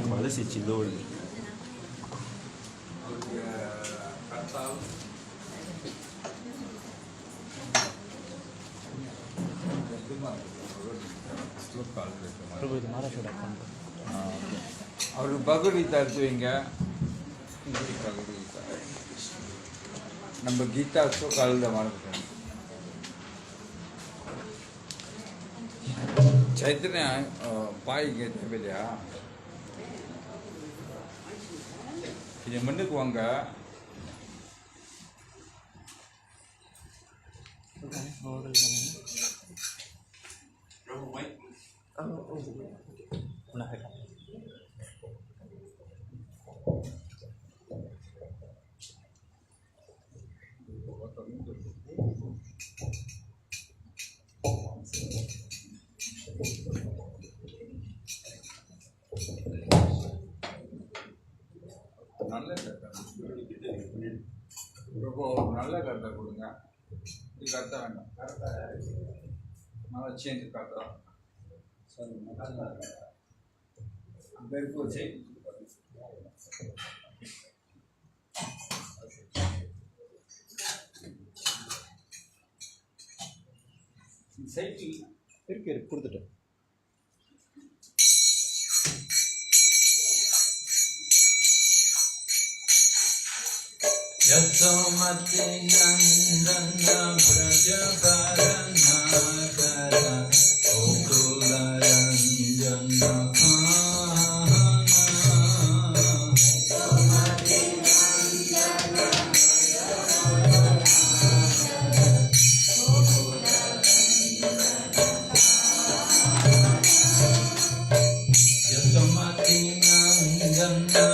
Balas si Chilol. அவருக்கு பகவத்கீதா எடுத்து வைங்க. நம்ம கீதா கலந்த மாதிரி ಚೈತನ್ಯ பாய்க்கு தேவையில்லையா? இது மண்ணுக்கு வாங்க. நல்ல நல்ல கருத்தை கொடுங்க. இது கருத்தை வேண்டாம். நல்லா சேர்ந்து காட்டுறோம். சைக்கிள் இருக்கு கொடுத்துட்டேன். Yasomati nandana prajaparanakara okularanjana Yasomati nandana Yasomati nandana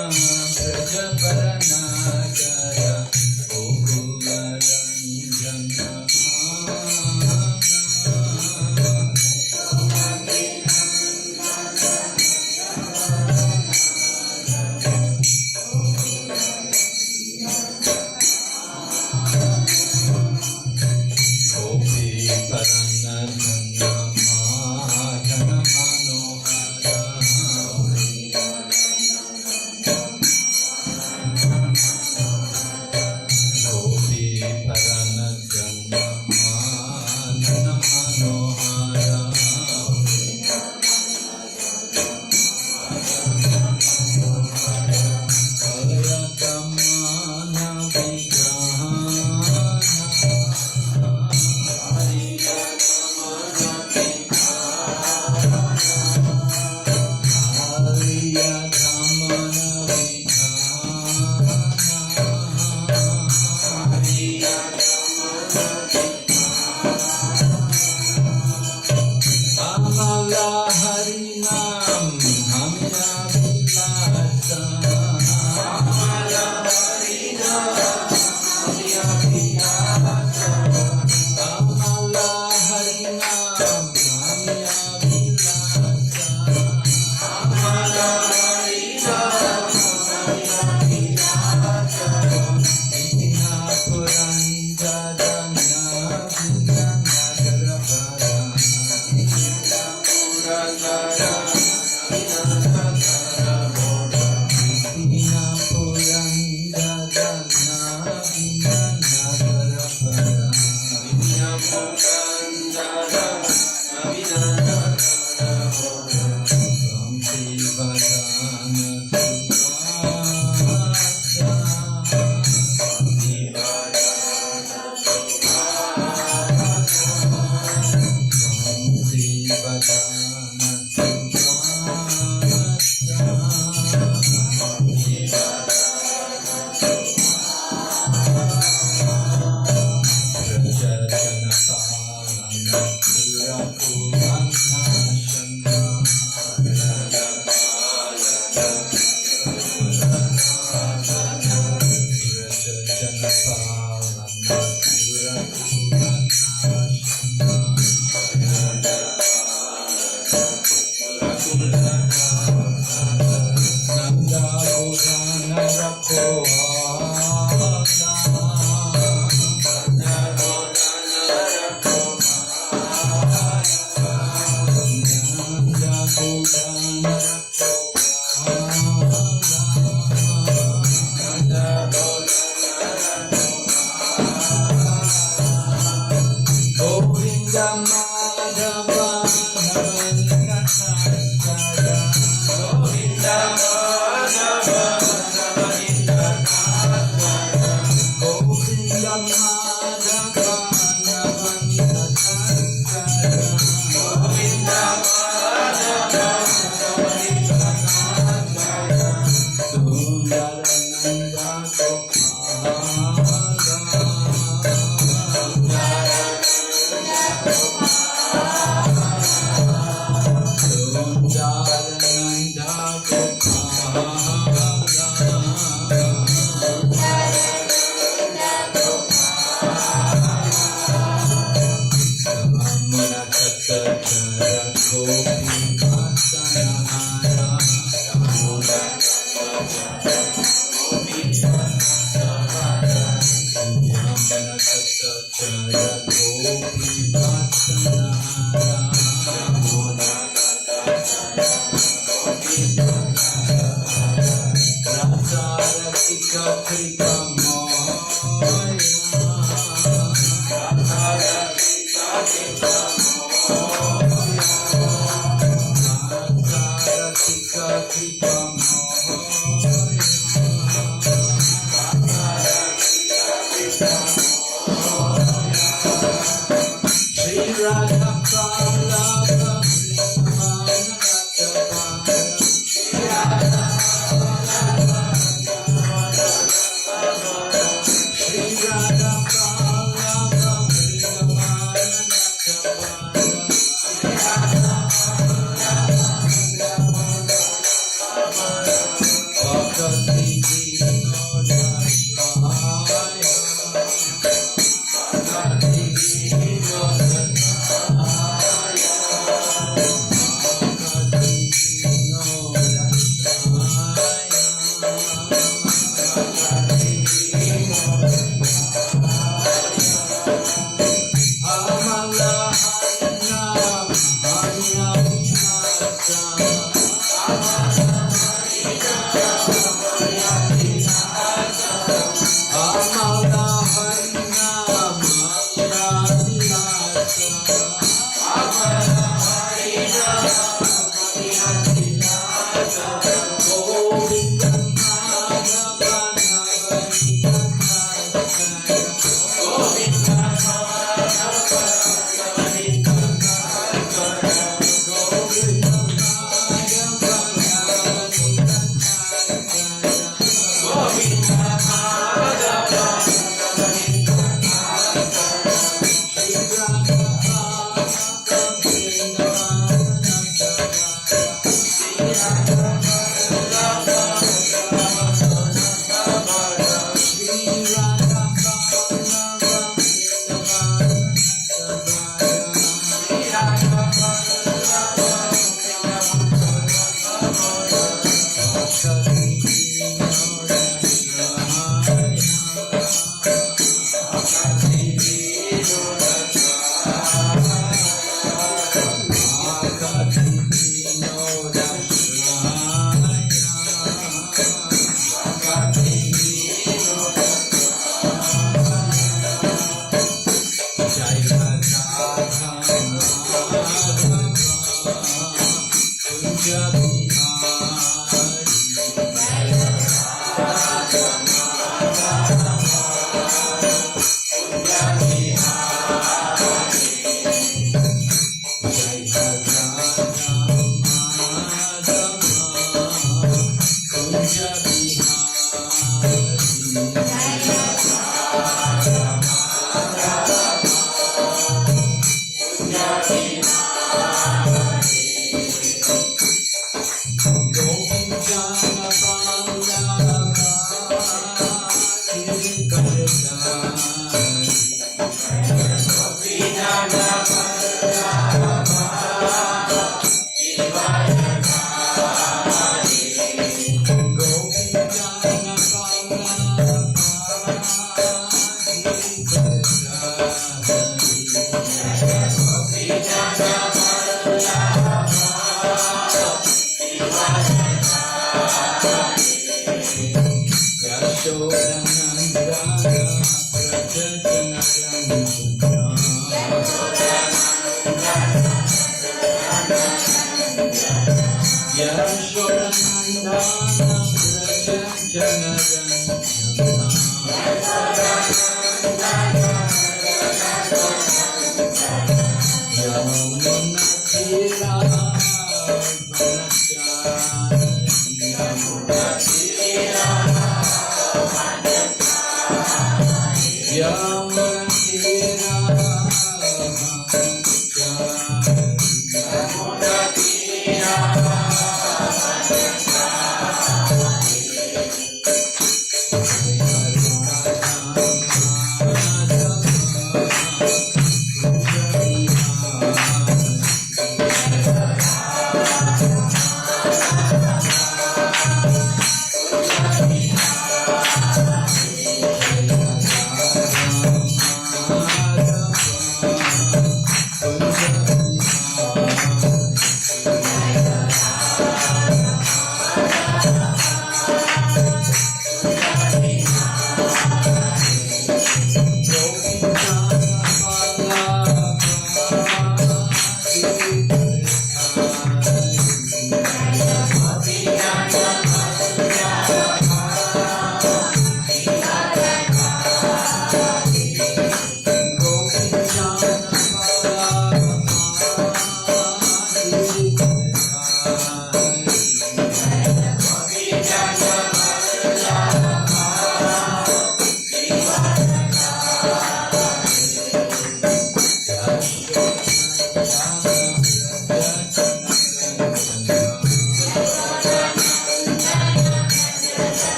prajaparanakara Manohara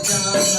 Jana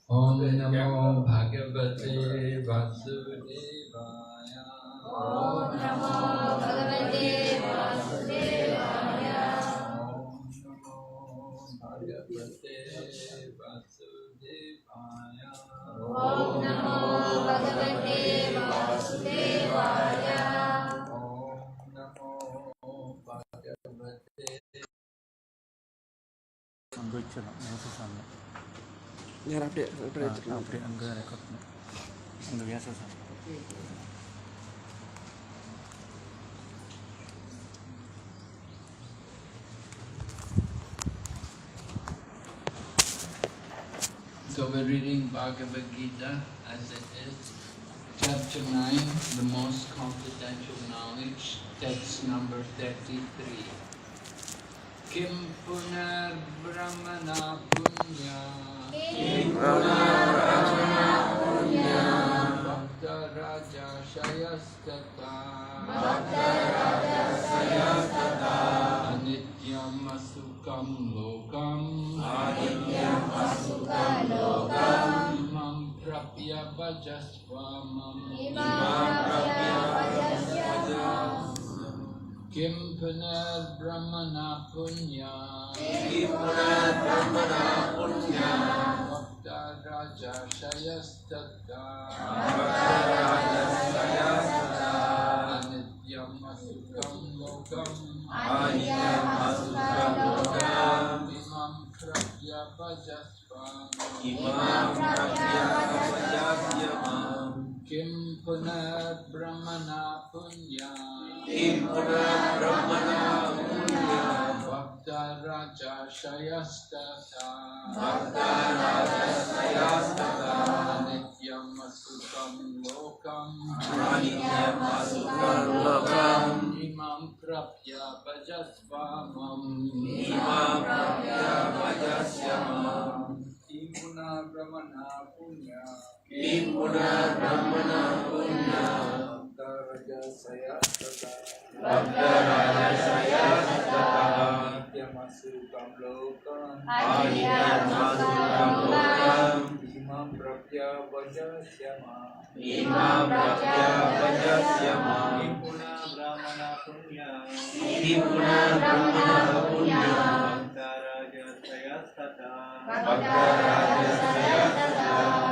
Om Namo Bhagavate Vasudevaya. Om Namo Bhagavate Vasudevaya. Om Namo Bhagavate Vasudevaya. Om Namo Bhagavate Vasudevaya. Om Namo Bhagavate. அங்கே வச்சிடலாம் வியாசசாமி ഞാൻ அப்படியே அப்படி அங்கே record பண்ணு அங்கே வியாசசாமி So we're reading Bhagavad Gita as it is, chapter 9, the most confidential knowledge, text number 33. Kim punar brahmana punya bhakta raja shayastata anityam asukam lokam imam prapya bhajasvamam Kim punar brahmana punya Bhakta raja shayastata Anityam asukam lokam Imam prapya bhajasvamam Kim punar brahmana punya Bhakta raja shayastata Anityam asukam lokam Imam prapya bhajasvamam Kim Puna Brahmana Punya Raja Saya Tata Nityamasukam Lokam Imam Prapya Vajasyama Kim Puna Brahmana Punya Bhakta Raja Saya Tata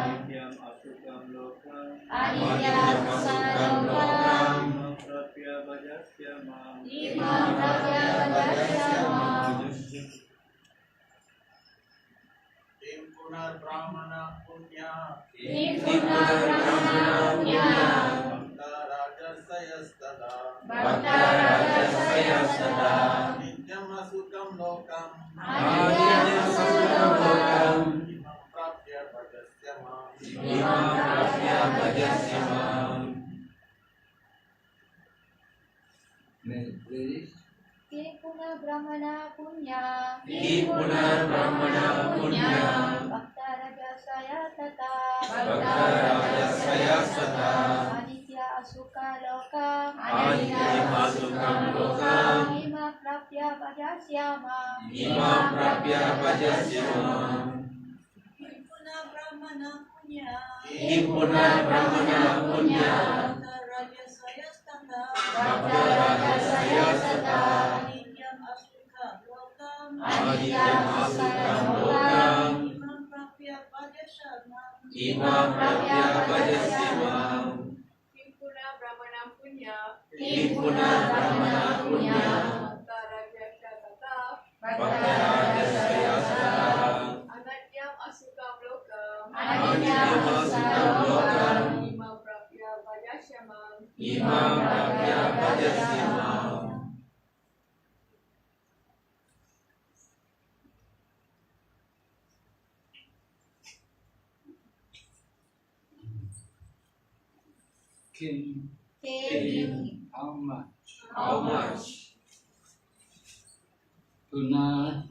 Nityam Asukam Lokam Imam Prapya Vajasyama Kim Punar Brahmana Punya Bhakta Raja Sayastada Nityam Asukam Lokam Imam Prapya Vajasyama Ready? Kim Puna Brahmana Punya Bhakta Raja Sayastata Anitya Asuka Lokam Imam Prapya Vajasyama Kim Puna Brahmana Punya Bhakta Raja Sayastata Nityam Asuka Lokam Imam Prapya Vajasyama Kim Puna Brahmana Punya Bhakta Raja Sayastata Anatyam Asukam Lokam Imam Prapya Vajasyama Kim, how much? Punar,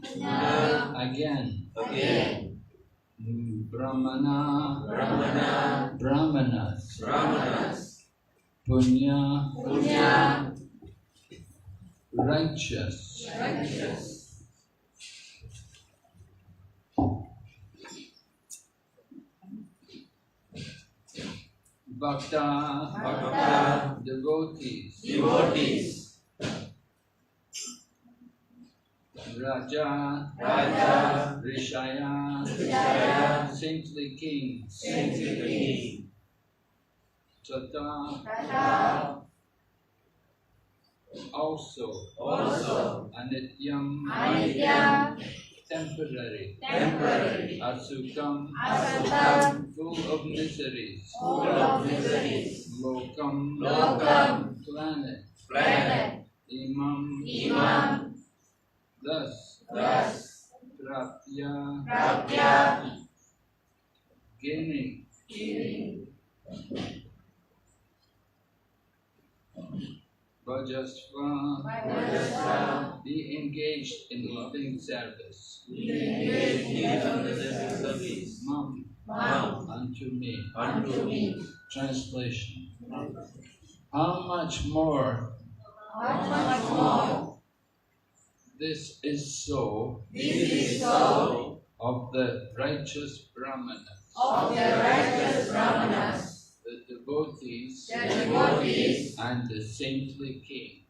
again. Brahmanas. Punya, righteous. Bhakta, devotees, Raja, Rishaya, saintly kings, Tata, also, Anityam, temporary, Asukam, full of miseries, Lokam, planet, Imam, thus, Prapya, gaining, Vajasva, be engaged in loving service, Mam, unto me. Translation. How much more this is so of the righteous Brahmanas, the devotees and the saintly kings.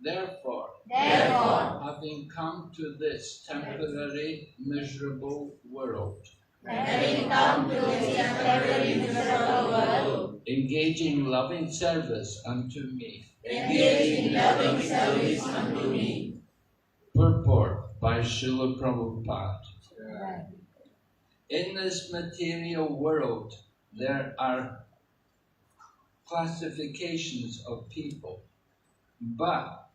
Therefore, having come to this temporary, miserable world, engaging loving service unto me. Purport by Srila Prabhupada. In this material world, there are classifications of people, but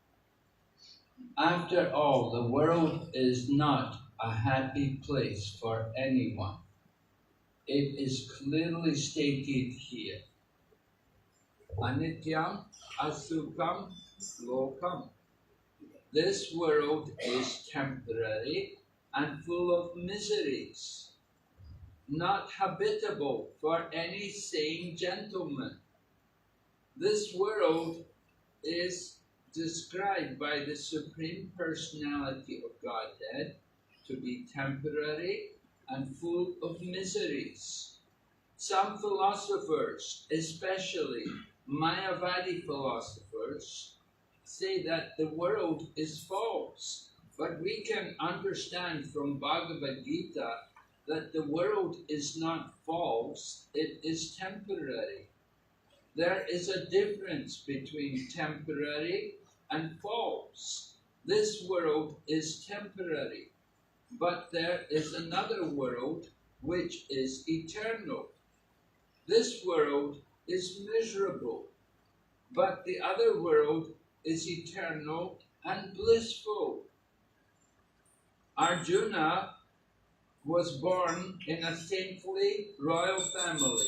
after all, the world is not a happy place for anyone. It is clearly stated here. Anityam, Asukam, Lokam. This world is temporary and full of miseries, not habitable for any sane gentleman. This world is described by the Supreme Personality of Godhead to be temporary and full of miseries. Some philosophers, especially Mayavadi philosophers, say that the world is false, but we can understand from Bhagavad Gita that the world is not false, it is temporary. There is a difference between temporary and false. This world is temporary, but there is another world which is eternal. This world is miserable, but the other world is eternal and blissful. Arjuna was born in a saintly royal family.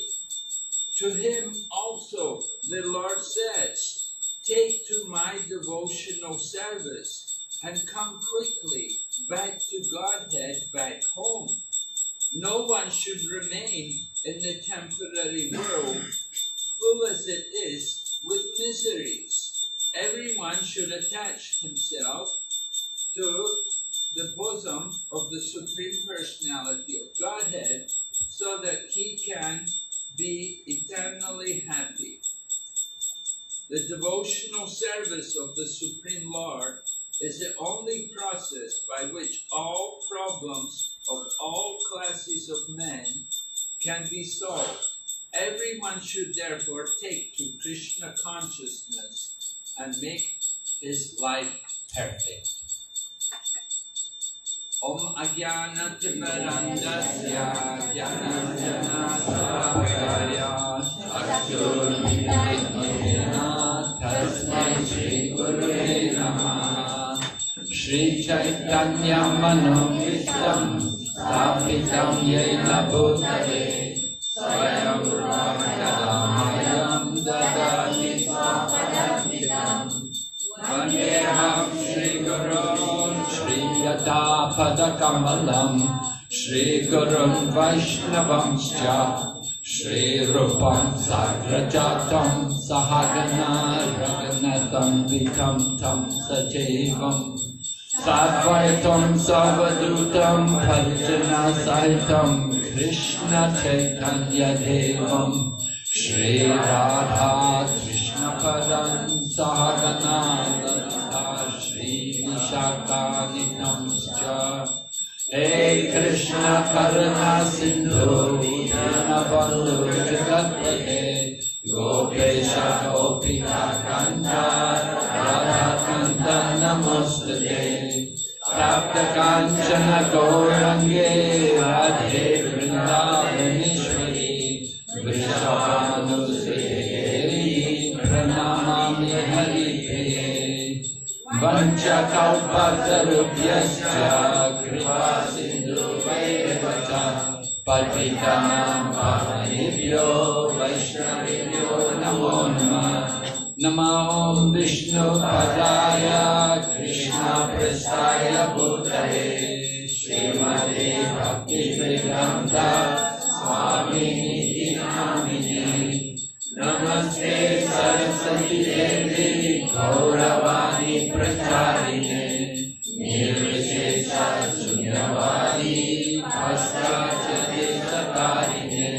To him also the Lord says, "Take to my devotional service and come quickly back to Godhead, back home." No one should remain in the temporary world, full as it is with miseries. Everyone should attach himself to the bosom of the Supreme Personality of Godhead so that he can be eternally happy. The devotional service of the Supreme Lord is the only process by which all problems of all classes of men can be solved. Everyone should therefore take to Krishna consciousness and make his life perfect. Om Ajnana Timirandasya Jnananjana Salakaya Chakshurmilitamena Tasmai Shri Gurave Namaha. Shri Chaitanya Manovistam Sthapitam Yena Bhutale Swayam Brahmadamayam Dadati Swapadamidam Vandeham Shri Gurun Shri Yata Padakamalam Shri Gurun Vaishnavamscha Shri Rupam Sagrajatam Sahagana Raghunatham Vitam Tam Sajevam Sadvaitam Savadutam Parjana Sahitam Krishna Chaitanya Devam Shri Radha Krishna Padam Sahagana Lalita Shri Vishakanitamscha Hey Krishna Karuna Sindhu Dinabandhu Jagatpate Gopesha Gopika Kanta Radha Kanta Namostate Sapta Kanchana Gaurange Radhe Vrindavaneshwari Vrishabhanusri Pranamami Haripriye Vancha Kalpatarubhyascha Kripa Sindhu Vairavacha Patitanam Pavanebhyo Vaishnavebhyo Namo Namah Namo Om Vishnu Padaya Krishna Prestaya Bhutale Srimate Bhakti Vedanta Swami Niti Namini Namaste Saraswati Devi Gauravani Pracharine Nirvishesha Sunyavadi Bhaskachate Sakarine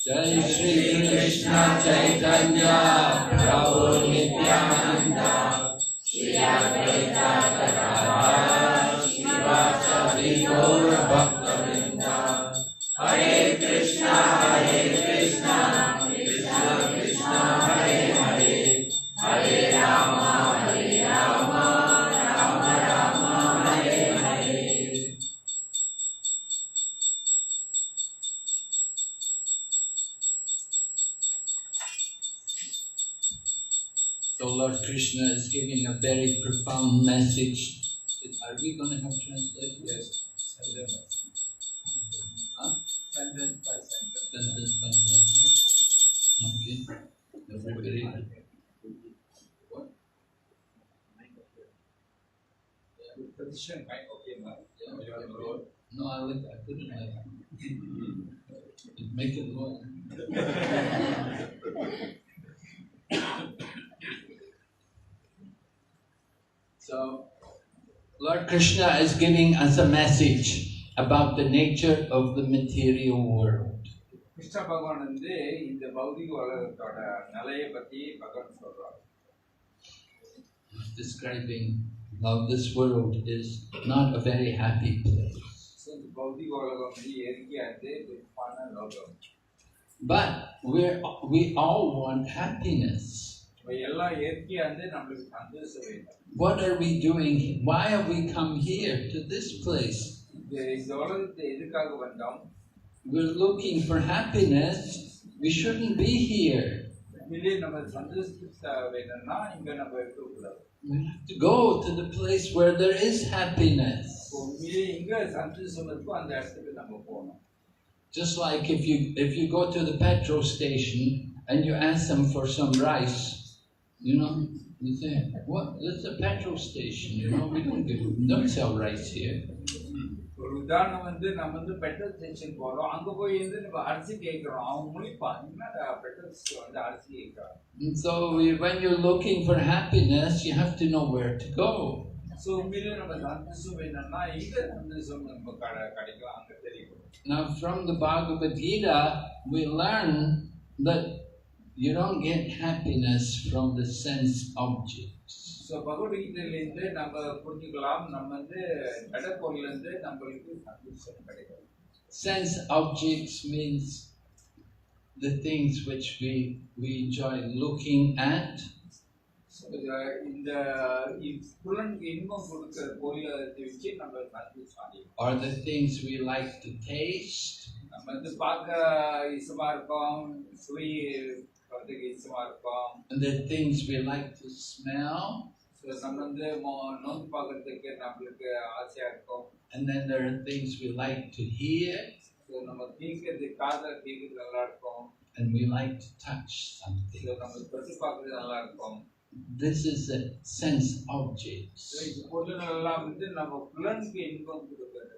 Jai Shri Krishna Chaitanya Prabhu Nityananda Shri Advaita Gadadhar Srivasadi Gaura Bhakta-vrinda Hare Krishna Krishna Krishna Hare Hare Hare Rama Rama Rama Hare Hare. So Lord Krishna is giving a very profound message. Are we going to have translation? Yes. Huh? Sentence by sentence. Sentence by sentence. Okay. Everybody. What? Position, right? Okay, yeah. No, I couldn't like it. Make it lower. So, Lord Krishna is giving us a message about the nature of the material world. Krishna பகவான் வந்து இந்த பௌதிக உலகத்தோட நிலையை பத்தி பகவான் சொல்றார். Describing how this world is not a very happy place. இந்த பௌதிக உலகம் வந்து இயற்கையானது துப்பான லோகம். But we all want happiness. எல்லாம் இயற்கையானது நம்மளுக்கு சந்தோஷம் வேணும். What are we doing? Why have we come here to this place? இந்த உலகத்தை எதுக்காக வந்தோம்? We're looking for happiness. We shouldn't be here. இல்லையே நம்ம சந்தோஷம் வேணும்னா இங்க நம்ம இருக்கக்கூடாது. We have to go to the place where there is happiness. உண்மையிலே இங்க சந்தோஷம் இருக்கோ அந்த இடத்துக்கு நம்ம போகணும். Just like if you go to the petrol station and you ask them for some rice, you know, you say, "What? This is a petrol station. You know, we don't sell rice here." ஒரு உதாரணம் வந்து நம்ம வந்து petrol station போறோம், அங்க போய் வந்து நம்ம அரிசி கேட்கிறோம், அவங்க முழிப்பான், என்ன பெட்ரோல் வந்து அரிசி கேட்கிறாங்க. And so when you're looking for happiness, you have to know where to go. So உண்மையிலே நம்ம சந்தோஷம் வேணும்னா இங்க சந்தோஷம் நம்ம கிடைக்கலாம், அங்க தெரியும். Now from the Bhagavad Gita, we learn that you don't get happiness from the sense objects. So பகவத்கீதையிலிருந்து நம்ம புரிஞ்சுக்கலாம், நம்ம வந்து கடப்பொருள்ல இருந்து நம்மளுக்கு சந்தோஷம் கிடைக்கும். Sense objects means the things which we enjoy looking at. இந்த புலனுக்கு இன்பம் கொடுக்கிற பொருளை வச்சு நம்ம சந்தோஷம் அடையும். Or the things we like to taste. நம்ம வந்து பார்க்க இஷ்டமா இருக்கும், சுவை வரதுக்கு இஷ்டமா இருக்கும். And the things we like to smell. நம்ம வந்து நோக்கி பார்க்கறதுக்கு நம்மளுக்கு ஆசையா இருக்கும். And then there are things we like to hear. நம்ம கேட்கறது காதுல கேட்கறது நல்லா இருக்கும். And we like to touch something. நம்ம தொட்டு பார்க்கறது நல்லா இருக்கும். This is a sense objects. இந்த பொருள்கள் எல்லாம் வந்து நம்ம புலனுக்கு இன்பம் கொடுக்கிறது.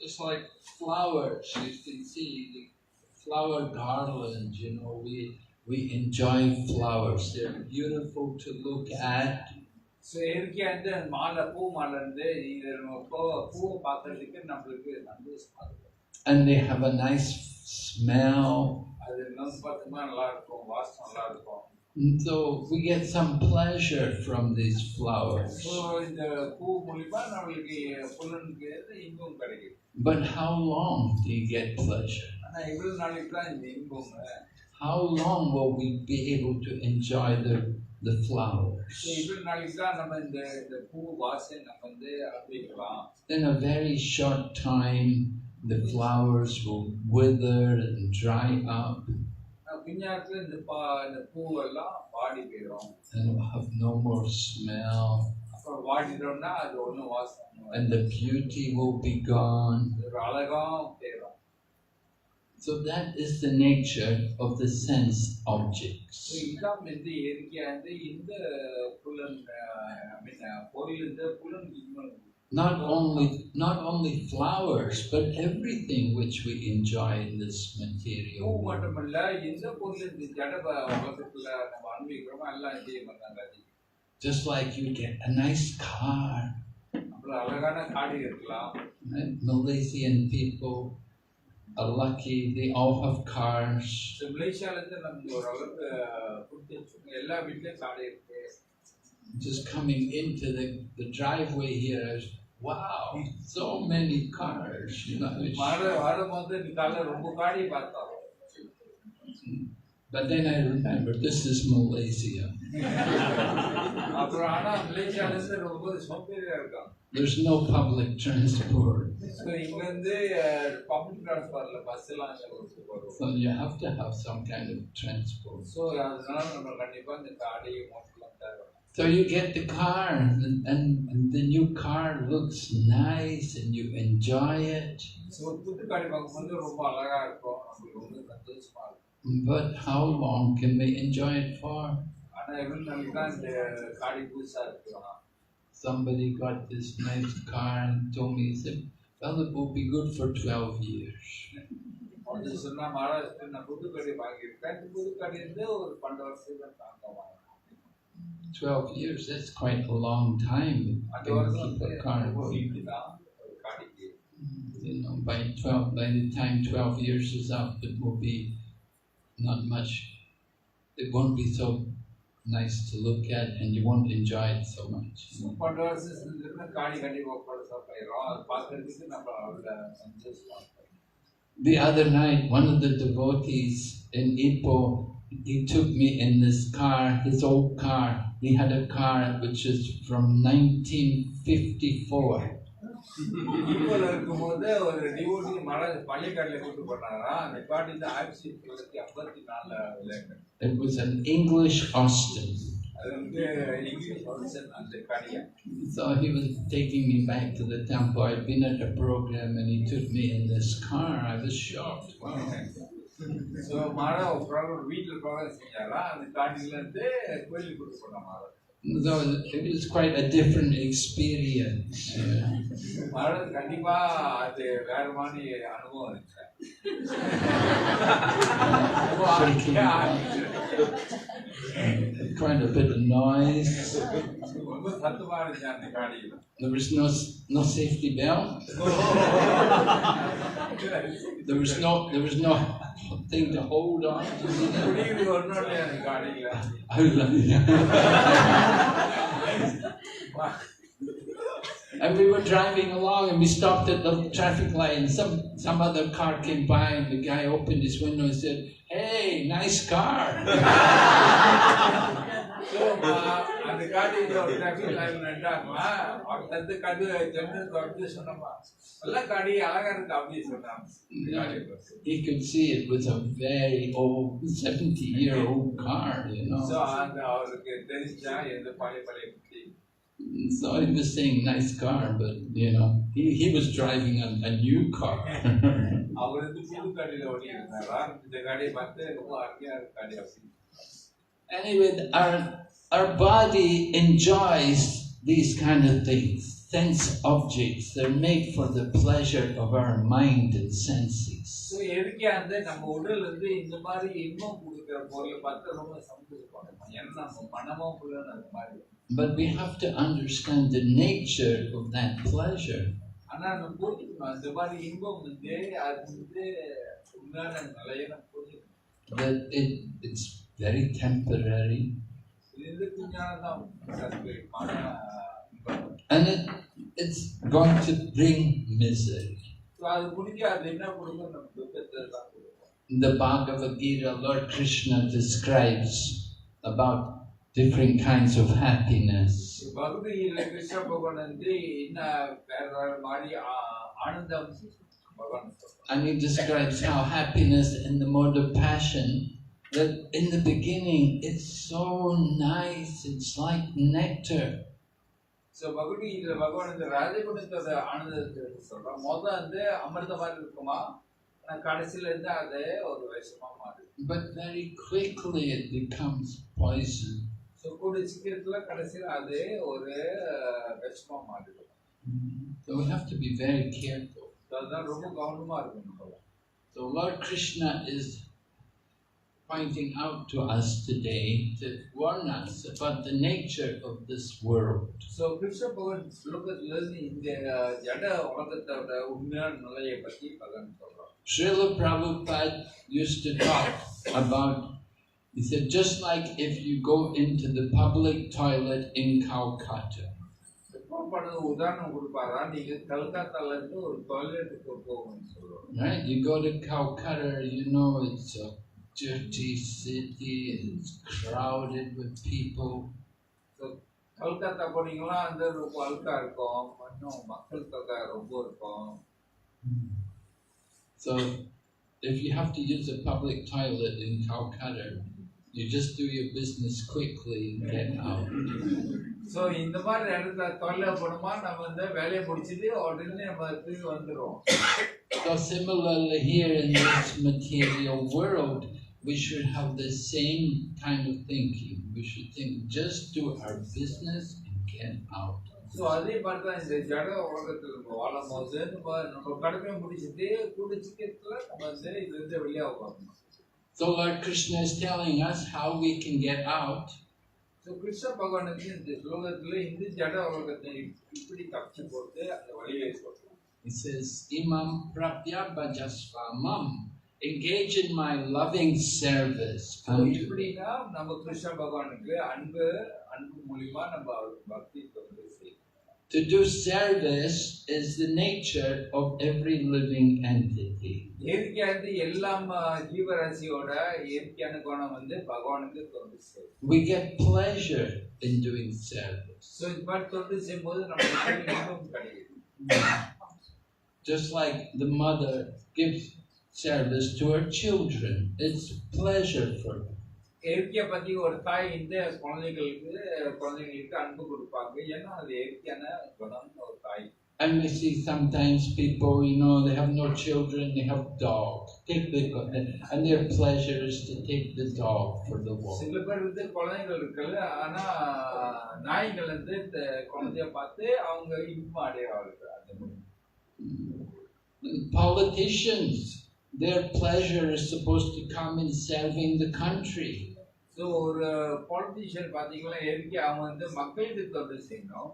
Just like flowers, you can see the flower garland. You know, we enjoy flowers. They're beautiful to look at. So இயற்கையா வந்து மாலை பூ மாலை இருந்து இது நம்ம பூவை பார்க்கறதுக்கு நம்மளுக்கு சந்தோஷமா இருக்கும். and they have a nice smell. அது இன்னும் பார்த்தோம்னா நல்லா இருக்கும், வாசம் நல்லா இருக்கும். And so we get some pleasure from these flowers. So இந்த பூ மூலிமா நம்மளுக்கு புலனுக்கு இன்பம் கிடைக்குது. But how long do you get pleasure? ஆனால் இவ்வளவு நாளைக்கு தான் இந்த இன்பம். How long will we be able to enjoy the flowers? So இவ்வளவு நாளைக்கு தான் நம்ம இந்த பூ வாசனை நம்ம வந்து அனுபவிக்கலாம். In a very short time, the flowers will wither and dry up. பின்னாத்துல இந்த பூவெல்லாம் வாடி போயிடும். And will have no more smell. அப்புறம் வாடிட்டோம்னா அது ஒன்றும் வாசனை. And the beauty will be gone. ஒரு அழகாகவும் போயிடும். So that is the nature of the sense objects. இதுதான் வந்து இயற்கையாக இந்த புலன் பொருள் இந்த புலன் இன்பம். Not only flowers, but everything which we enjoy in this material பூ world. மட்டுமல்ல, எந்த பொருள் இந்த ஜட உலகத்துல நம்ம அனுபவிக்கிறோமோ எல்லாம் இதே மாதிரி. Just like you get a nice car. அப்புறம் அழகான காடி இருக்கலாம். Right? Malaysian people are lucky; they all have cars. மலேசியால இருந்து நம்ம ஒரு அளவுக்கு எல்லா வீட்லயும் காடி இருக்கு. Just coming into the driveway here, wow, so many cars. You know. வரும்போது நீ காலைல ரொம்ப காடி பார்த்தோம். But then I remember this is Malaysia. அப்புறம் ஆனா மலேசியால இருந்து ரொம்ப சோம்பேறியா இருக்காங்க. There's no public transport. So இங்க இருந்து பப்ளிக் டிரான்ஸ்போர்ட்ல பஸ் எல்லாம் வரும். So you have to have some kind of transport. So அதனால நம்ம கண்டிப்பா இந்த காடி மோட்டர்லாம் தேவை. So you get the car, and the new car looks nice, and you enjoy it. So புது காடி பார்க்கும்போது ரொம்ப அழகா இருக்கும், நம்மளுக்கு ரொம்ப சந்தோஷமா இருக்கும். But how long can we enjoy it for? ஆனா எவ்வளவு நாளைக்கு தான் இந்த காடி புதுசா இருக்கலாம். Somebody got this nice car and told me, he said, well, it will be good for 12 years. அது சொன்னா மகாராஷ்டிரா நான் புது காடி வாங்கியிருக்கேன், புது காடி இருந்து ஒரு 12 வருஷம் தான் தாங்குவாங்க. 12 years, that's quite a long time. அந்த to வருஷம் keep a car. தான் ஒரு காடிக்கு. You know, by the time 12 years is up, it will be not much. It won't be so nice to look at, and you won't enjoy it so much. 12 வருஷத்துல காடி கண்டிப்பா பழசா போயிடும். அது பார்க்கறதுக்கு நம்ம அவ்வளோ சந்தோஷமா இருக்கும். The other night, one of the devotees in Ipoh, he took me in this car, his old car. He had a car which is from 1954. இப்போல இருக்கும்போது ஒரு டிவோட்டி பழைய காடியில கூட்டு போனாரா. அந்த காடி வந்து 1954 விளையாண்டு. It was an English Austin. அது வந்து இங்கிலீஷ் வருஷன் அந்த காடியா. So he was taking me back to the temple. I'd been at a program and he took me in this car. I was shocked. Wow. So மாடா ஒரு வீட்டில் program செஞ்சாரா. அந்த காடியில இருந்து கோயிலுக்கு கூட்டு போனா மாடா. So it was quite a different experience. மாடா கண்டிப்பா அது வேற மாதிரி அனுபவம் இருக்கு. Quite a bit of noise. ரொம்ப சத்தமா இருந்துச்சு அந்த காடியில். There was no safety belt. There was no thing to hold on. குடியில ஒன்றும் இல்லையா அந்த காடியில். And we were driving along and we stopped at the traffic light and some other car came by and the guy opened his window and said, "Hey, nice car." அந்த காடியில் ஒரு traffic line நின்றாங்களா. அந்த காடி ஜன்னல் வந்து சொன்னமா நல்ல காடி அழகா இருக்கு அப்படின்னு சொன்னாங்க. He could see it was a very old 70-year-old car, you know. So அந்த அவருக்கு தெரிஞ்சா எந்த பழைய குட்டி. So he was saying nice car, but you know, he was driving a new car. அவர் வந்து புது காடியில ஓடி இருந்தாரா. இந்த காடியை பார்த்து ரொம்ப அருமையா இருக்கு காடி அப்படின்னு. Anyway, our body enjoys these kind of things, sense objects. They're made for the pleasure of our mind and senses. So எதுக்கே அந்த நம்ம உடல் வந்து இந்த மாதிரி இன்பம் கொடுக்கிற பொருளை பார்த்து ரொம்ப சந்தோஷப்படுறோம். ஏன்னா நம்ம மனமும் புலன் அந்த மாதிரி. But we have to understand the nature of that pleasure. ஆனா நம்ம புரிஞ்சுக்கணும் அந்த மாதிரி இன்பம் வந்து அது வந்து உண்மையான நிலையை நம்ம புரிஞ்சுக்கணும். That it's very temporary. இது வந்து விஞ்ஞானம் தான் தற்காலிகமான இன்பம். And it's going to bring misery. So அது முடிஞ்சு அது என்ன கொடுக்கும், நம்ம துக்கத்தை தான் கொடுக்கும். In the Bhagavad Gita, Lord Krishna describes about different kinds of happiness. பகவத்கீதையில கிருஷ்ண பகவான் வந்து என்ன வேற வேற மாதிரி ஆனந்தம் பகவான் சொல்றார். And he describes how happiness in the mode of passion, that in the beginning it's so nice, it's like nectar. So பகவத்கீதையில பகவான் இந்த ராஜகுணத்தோட ஆனந்தத்தை சொல்றான். முதல்ல வந்து அமிர்த மாதிரி இருக்குமா, கடைசியில இருந்து அது ஒரு விஷமா மாறுது. But very quickly it becomes poison. So கூடிய சீக்கிரத்துல கடைசியில அது ஒரு விஷமா மாறுது. So we have to be very careful. அதுதான் ரொம்ப கவனமா இருக்கணும். So Lord Krishna is pointing out to us today to warn us about the nature of this world. So Krishna பகவான் ஸ்லோகத்துல இருந்து இந்த ஜட உலகத்தோட உண்மையான நிலையை பத்தி பகவான் சொல்றான். Srila Prabhupada used to talk about, he said, just like if you go into the public toilet in Calcutta. உதாரணம் கொடுப்பாரா, நீங்க கல்கத்தால இருந்து ஒரு டாய்லெட்டுக்கு போகணும்னு சொல்லுவாங்க. Right? You go to Calcutta, you know it's a dirty city, it's crowded with people. So Calcutta போனீங்களா, அந்த ரொம்ப அழுக்கா இருக்கும், இன்னும் மக்கள் தொகை ரொம்ப இருக்கும். So if you have to use a public toilet in Calcutta, you just do your business quickly and get out. So இந்த மாதிரி இடத்துல தொல்லை போனோமா, நம்ம வந்து வேலையை முடிச்சுட்டு உடனே நம்ம திரும்பி வந்துடும். So similarly here in this material world, we should have the same kind of thinking. We should think, just do our business and get out. So அதே மாதிரி தான் இந்த ஜட உலகத்தில் நம்ம வாழும் போது நம்ம கடமையை முடிச்சுட்டு கூடிய சீக்கிரத்துல நம்ம வந்து இதுலேருந்து வெளியாக வரணும். So Lord Krishna is telling us how we can get out. So Krishna பகவானுக்கு இந்த ஸ்லோகத்துல இந்த ஜட உலகத்தை இப்படி தப்பிச்சு போட்டு அந்த வழியை சொல்றோம். He says, Imam prapya bhajasva mam. Engage in my loving service. இப்படின்னா நம்ம கிருஷ்ண பகவானுக்கு அன்பு மூலியமா நம்ம அவருக்கு பக்தி தொண்டு செய்யணும். To do service is the nature of every living entity. இயற்கையானது எல்லாம் ஜீவராசியோட இயற்கையான குணம் வந்து பகவானுக்கு தொண்டு செய்யும். We get pleasure in doing service. So இது மாதிரி தொண்டு செய்யும்போது நமக்கு இன்பம் கிடைக்குது. Just like the mother gives service to her children, it's pleasure for her. இயற்கையை பத்தி ஒரு தாய் இந்த குழந்தைகளுக்கு அன்பு கொடுப்பாங்க, ஏன்னா அது இயற்கையான குணம் ஒரு தாய். And we see sometimes people, they have no children, they have dogs. And their pleasure is to take the dog for the walk. சில பேர் வந்து குழந்தைகள் இருக்குல்ல, ஆனா நாய்கள் வந்து இந்த குழந்தைய பார்த்து அவங்க இன்பம் அடைவாங்க. Politicians, their pleasure is supposed to come in serving the country. So ஒரு பாலிட்டிஷியன் பார்த்தீங்கன்னா இயற்கையாக அவங்க வந்து மக்களுக்கு தொண்டு செய்யணும்.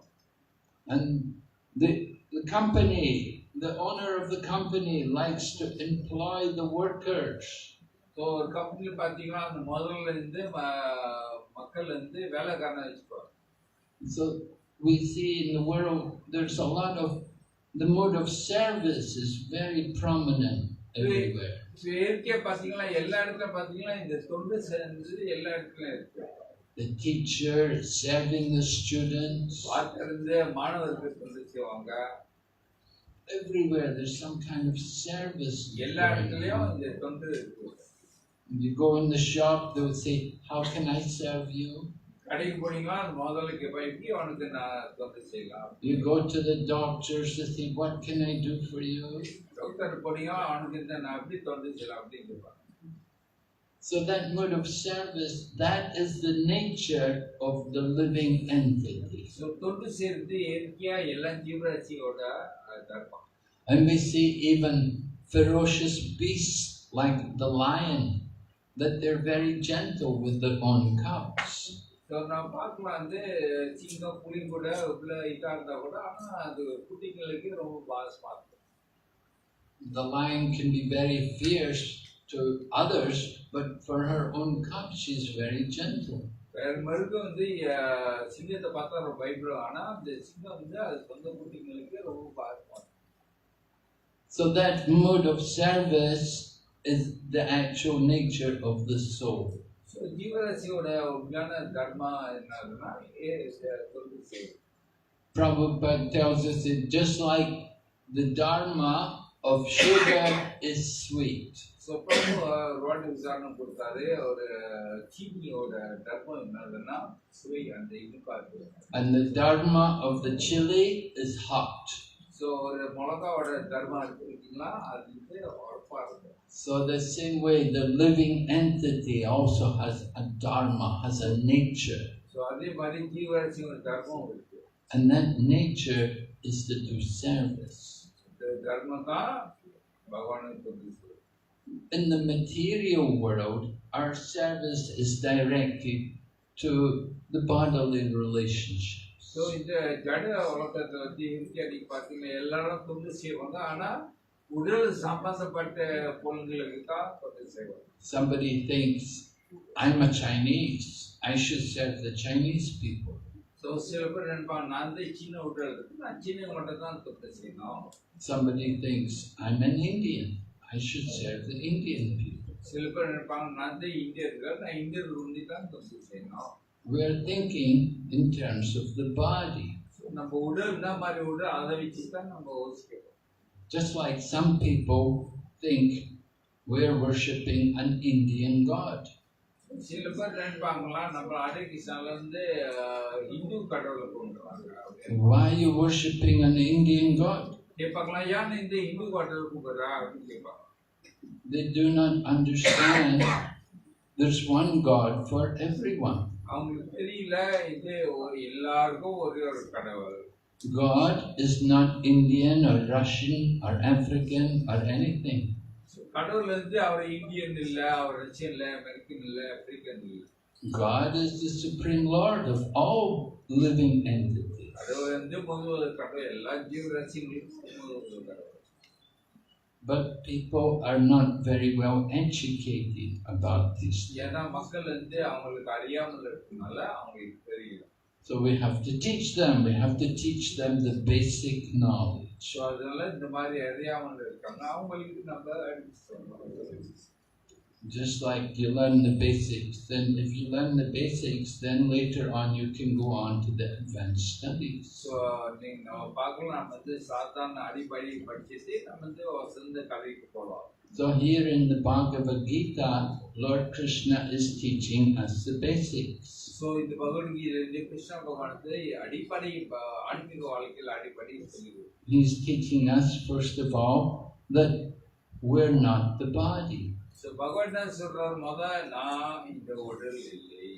And the company, the owner of the company likes to employ the workers. So ஒரு கம்பெனியில் பார்த்தீங்கன்னா அந்த முதல்ல இருந்து மக்கள் வந்து வேலைக்காரனை வச்சுக்குவாங்க. So we see in the world there's a lot of, the mode of service is very prominent everywhere. So இயற்கையை பார்த்தீங்கன்னா எல்லா இடத்துல பார்த்தீங்கன்னா இந்த தொண்டு சேர்ந்து எல்லா இடத்துலையும் இருக்கு. The teacher serving the students. வாத்திலிருந்து மாணவருக்கு தொண்டு செய்வாங்க. Everywhere there's some kind of service. எல்லா இடத்துலையும் இந்த தொண்டு இருக்கு. You go in the shop, they will say, how can I serve you? கடைக்கு போனீங்கன்னா அந்த முதல்ல எப்படி அவனுக்கு நான் தொண்டு செய்யலாம். You go to the doctors, they say, what can I do for you? Doctor போனீங்கன்னா அவனுக்கு நான் எப்படி தொண்டு செய்யலாம் அப்படின்னு கேட்பாங்க. So that mode of service, that is the nature of the living entity. So தொண்டு செய்யறது இயற்கையா எல்லா ஜீவராசியோட தர்மம். And we see even ferocious beasts like the lion, that they're very gentle with their own cubs. So நான் பார்க்கலாம் வந்து சிங்கம் புலி கூட உள்ள இதாக இருந்தால் கூட ஆனால் அது குட்டிங்களுக்கு ரொம்ப பாசமாக இருக்கும். The lion can be very fierce to others, but for her own cub, she's very gentle. வேற மருத்துவம் வந்து சிங்கத்தை பார்த்தா ரொம்ப பயப்படும், ஆனால் அந்த சிங்கம் வந்து அது சொந்த குட்டிங்களுக்கு ரொம்ப பாசமாக இருக்கும். So that mode of service is the actual nature of the soul. So ஜீவராசியோட உண்மையான தர்மா என்னதுன்னா தொண்டு செய்யும். Prabhupada tells us that just like the dharma of sugar is sweet, so Prabhu road உதாரணம் கொடுத்தாரு, ஒரு சீனியோட தர்மம் என்னதுன்னா சுவை அந்த இனிப்பா இருக்கு. and the dharma of the chili is hot. So ஒரு மிளகாவோட தர்மம் எடுத்துக்கிட்டீங்கன்னா அது வந்து உரப்பா இருக்கும். So the same way the living entity also has a dharma, has a nature, so அதே மாதிரி ஜீவராசியோட தர்மம் இருக்கு. and that nature is to do service. இந்த தர்மம் தான் பகவானுக்கு தொண்டு செய்யும். In the material world, our service is directed to the bodily relationships. So இந்த ஜட உலகத்தை வந்து இயற்கை அடிக்க பார்த்தீங்கன்னா எல்லாரும் தொண்டு செய்வாங்க, ஆனால் உடல் சம்பந்தப்பட்ட பொருள்களுக்கு தான் தொண்டு செய்வாங்க. Somebody thinks, I'm a Chinese, I should serve the Chinese people. So சில பேர் நினைப்பாங்க, நான் வந்து சின்ன உடல் இருக்கு, நான் சின்ன மட்டும் தான் தொண்டு செய்யணும். Somebody thinks, I'm an Indian, I should serve the Indian people. சில பேர் நினைப்பாங்க, நான் வந்து இந்தியர்கள், நான் இந்தியர்கள் ஒண்டி தான் தொண்டு செய்யணும். We are thinking in terms of the body. So நம்ம உடல் என்ன மாதிரி உடல் அதை வச்சு தான் நம்ம யோசிக்கிறோம். Just like some people think we're worshipping an Indian god. சில பேர் நினைப்பாங்களா, நம்ம ஹரே கிருஷ்ணால வந்து இந்து கடவுளை கொண்டுறாங்க அப்படின்னு. Why are you worshipping an Indian god? கேட்பாங்களா, ஏன் இந்த இந்து கடவுள் கும்பிடுறா அப்படின்னு கேட்பாங்க. They do not understand there's one God for everyone. அவங்களுக்கு தெரியல, இது எல்லாருக்கும் ஒரே ஒரு கடவுள். God is not Indian or Russian or African or anything. கடவுள் வந்து அவர் இந்தியன் இல்ல, அவர் ரஷ்யன் இல்ல, அமெரிக்கன் இல்ல, ஆப்பிரிக்கன் இல்ல. God is the supreme Lord of all living entities. கடவுள் வந்து முதல் கடவுள், எல்லா ஜீவராசிகளுக்கும் முதல் கடவுள். But people are not very well educated about this. ஏன்னா மக்கள் வந்து அவங்களுக்கு அறியாமல் இருக்கனால அவங்களுக்கு தெரியல. So we have to teach them. We have to teach them the basic knowledge. So அதனால இந்த மாதிரி அறியாமல் இருக்காங்க, அவங்களுக்கு நம்ம எடுத்து சொல்லணும். Just like you learn the basics, then if you learn the basics, then later on you can go on to the advanced studies. So நீங்க நம்ம பார்க்கலாம், நம்ம வந்து சாதாரண அடிப்படை படிச்சுட்டு நம்ம வந்து சிறந்த கதைக்கு போகலாம். So here in the Bhagavad Gita, Lord Krishna is teaching us the basics. So இந்த பகவத்கீதை கிருஷ்ண பகவான் வந்து அடிப்படை ஆன்மீக வாழ்க்கையில் அடிப்படை சொல்லுது. He's teaching us, first of all, that we're not the body. So பகவான் என்ன சொல்றாரு, நான் இந்த உடல் இல்லை.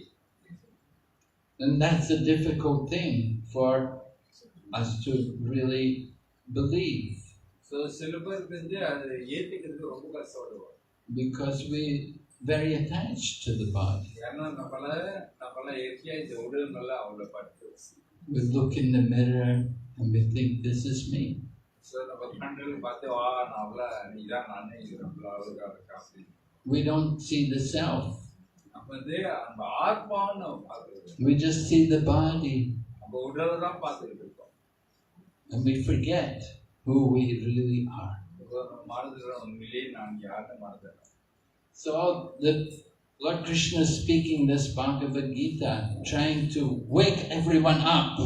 And that's a difficult thing for us to really believe. So சில பேருக்கு வந்து அதை ஏற்றுக்கிறது ரொம்ப கஷ்டப்படுவோம். Because we're very attached to the body. ஏன்னா நம்மள இயற்கையா இந்த உடல் நல்லா அவ்வளோ பட்டு. We look in the mirror and we think, this is me. So நம்ம கண்கள் பார்த்து நான் அவ்வளோ நீதான் நானே இது நம்மள அவ்வளோ காசு. We don't see the self. நம்ம வந்து அந்த ஆத்மான்னு நம்ம பார்த்துருக்கோம். We just see the body. நம்ம உடலை தான் பார்த்துக்கிட்டு இருக்கோம். And we forget who we really are. மறந்துடுறோம், உண்மையிலேயே நான் யாருன்னு மறந்துடுறோம். So the Lord Krishna is speaking this Bhagavad Gita, trying to wake everyone up.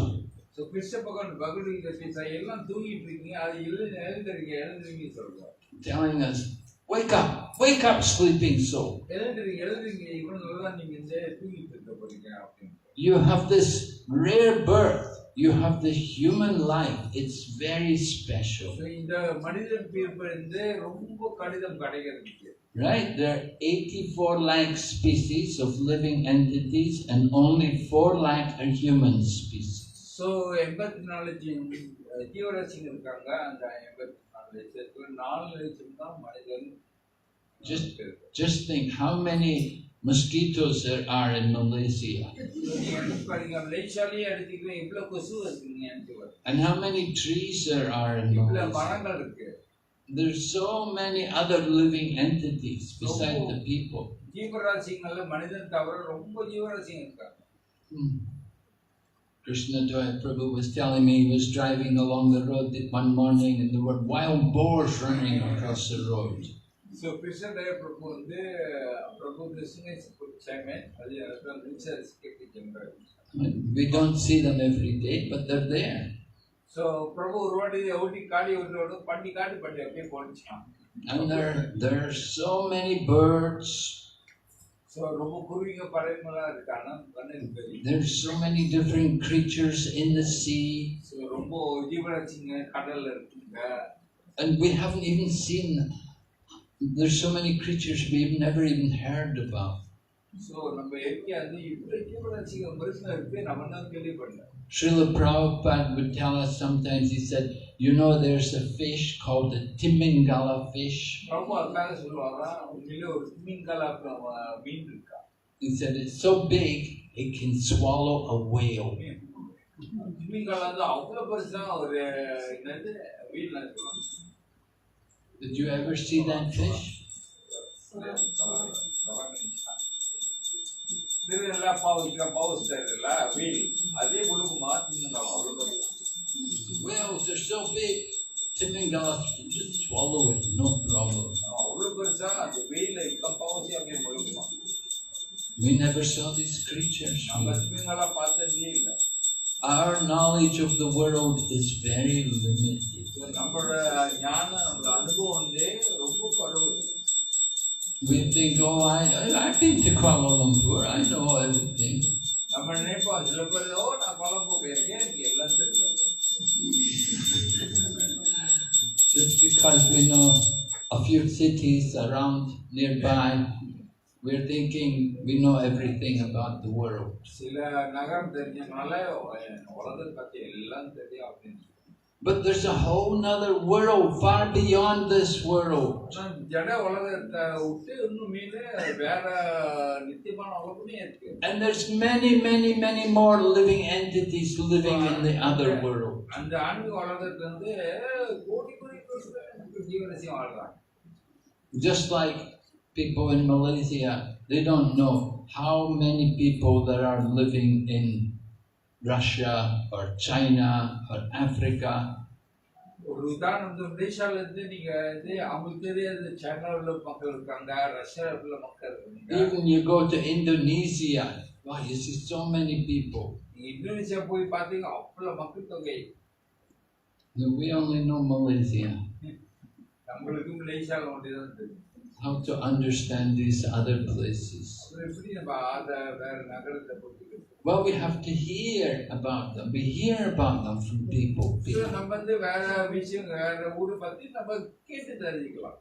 So Krishna பகவான் பகவத்கீதை பேச எல்லாம் தூங்கிட்டு இருக்கீங்க, அது எழுந்துறீங்க சொல்றோம். Telling us, wake up, sleeping soul. எழுதுறீங்க இவ்வளவு நல்லா நீங்க இந்த தூங்கிட்டு இருக்க போறீங்க அப்படின்னு. You have this rare birth. You have the human life. It's very special. So இந்த மனிதன் பிறப்பு வந்து ரொம்ப கடிதம் கிடைக்கிறதுக்கு. Right? There are 84 lakh species of living entities and only 4 lakh are human species. So 84 ஜீவராசிங்க இருக்காங்க, அந்த 84 லட்சத்துல 4 லட்சம் தான் மனிதன். Just think how many mosquitoes there are in Malaysia? நீங்க எடுத்து பாருங்க மலேசியாலயே எடுத்துக்கிறேன் இவ்வளவு கொசு இருக்குங்க எனக்கு And how many trees there are in இவ்வளவு Malaysia? மரங்கள் இருக்கு There's so many other living entities besides the people. ஜீவராசிங்கள்ல மனிதன் தவிர ரொம்ப ஜீவராசிங்க இருக்காங்க. Krishna Prabhu was telling me he was driving along the road one morning and there were wild boars running across the road. So Krishna Prabhu வந்து பிரபு கிருஷ்ண சாமன் அது அந்த research கேட்கிறாங்க. We don't see them every day, but they're there. So Prabhu road ஓட்டி காடி ஓட்டு பண்ணி காடி பண்ணி அப்படியே போடுச்சான். And there are so many birds. So ரொம்ப குருவிங்க பறவைகளா இருக்காங்க கண்ணுக்கு. There's so many different creatures in the sea. So ரொம்ப ஜீவராசிங்க கடல்ல இருக்குங்க. And we haven't even seen. There's so many creatures we've never even heard about. So நம்ம ஏற்கனவே அது இவ்வளவு ஜீவராசிங்க மனுஷங்க இருக்கு நம்ம தான் கேள்விப்படல. Srila Prabhupada would tell us sometimes, he said, you know there's a fish called the Timingala fish. Prabhu அக்காக சொல்லுவாரா உண்மையிலே ஒரு திமிங்கல மீன் இருக்கா. He said it's so big it can swallow a whale. திமிங்கல வந்து அவ்வளவு பெருசா ஒரு என்னது வீட்ல இருக்கலாம். Did you ever see that fish? திருநெல்லா பவுஸ் தெரியல வீல் அதே கொடுக்குமா திமிங்கலம் அவ்வளவு. Whales are so big, Timingala can just swallow it, no problem. அவ்வளவு பெருசா அந்த வீல பவுஸ் அப்படியே கொடுக்குமா. We never saw these creatures. நம்ம திமிங்கலா பார்த்ததே இல்லை. Our knowledge of the world is very limited. நம்மளோட ஞானம் நம்மளோட அனுபவம் வந்து ரொம்ப குறைவு. We think, oh, I've been to Kuala Lumpur, I know everything. நம்ம நினைப்போம் சில பேர் நான் கொலம்போ போயிருக்கேன் எனக்கு எல்லாம் தெரியும். Just because we know a few cities around nearby, we're thinking we know everything about the world. சில நகரம் தெரிஞ்சனால உலகத்தை பத்தி எல்லாம் தெரியும் அப்படின்னு. But there's a whole other world far beyond this world. ஜட உலகத்தை விட்டு இன்னும் மீது வேற நித்தியமான உலகமே இருக்கு. And there's many more living entities living in the other world. அந்த ஆன்மீக உலகத்துல வந்து கோடி ஜீவராசியம் வாழ்றாங்க. Just like people in Malaysia, they don't know how many people there are living in Russia or China or Africa. ஒரு உதாரணத்துக்கு மலேசியால இருந்து நீங்க வந்து அவங்களுக்கு தெரியாத சைனாவுல மக்கள் இருக்காங்க, ரஷ்யாவுல மக்கள் இருக்காங்க. Even you go to Indonesia, wow, you see so many people. Indonesia போய் பாத்தீங்க அவ்வளவு மக்கள் தொகை. We only know Malaysia. நம்மளுக்கு மலேசியால மட்டும்தான் தெரியும். How to understand these other places? எப்படி நம்ம வேற நகரத்தை பத்தி. Well, we have to hear about them. We hear about them from people. நம்ம வந்து வேற விஷயம் வேற ஊரு பத்தி நம்ம கேட்டு தெரிஞ்சுக்கலாம்.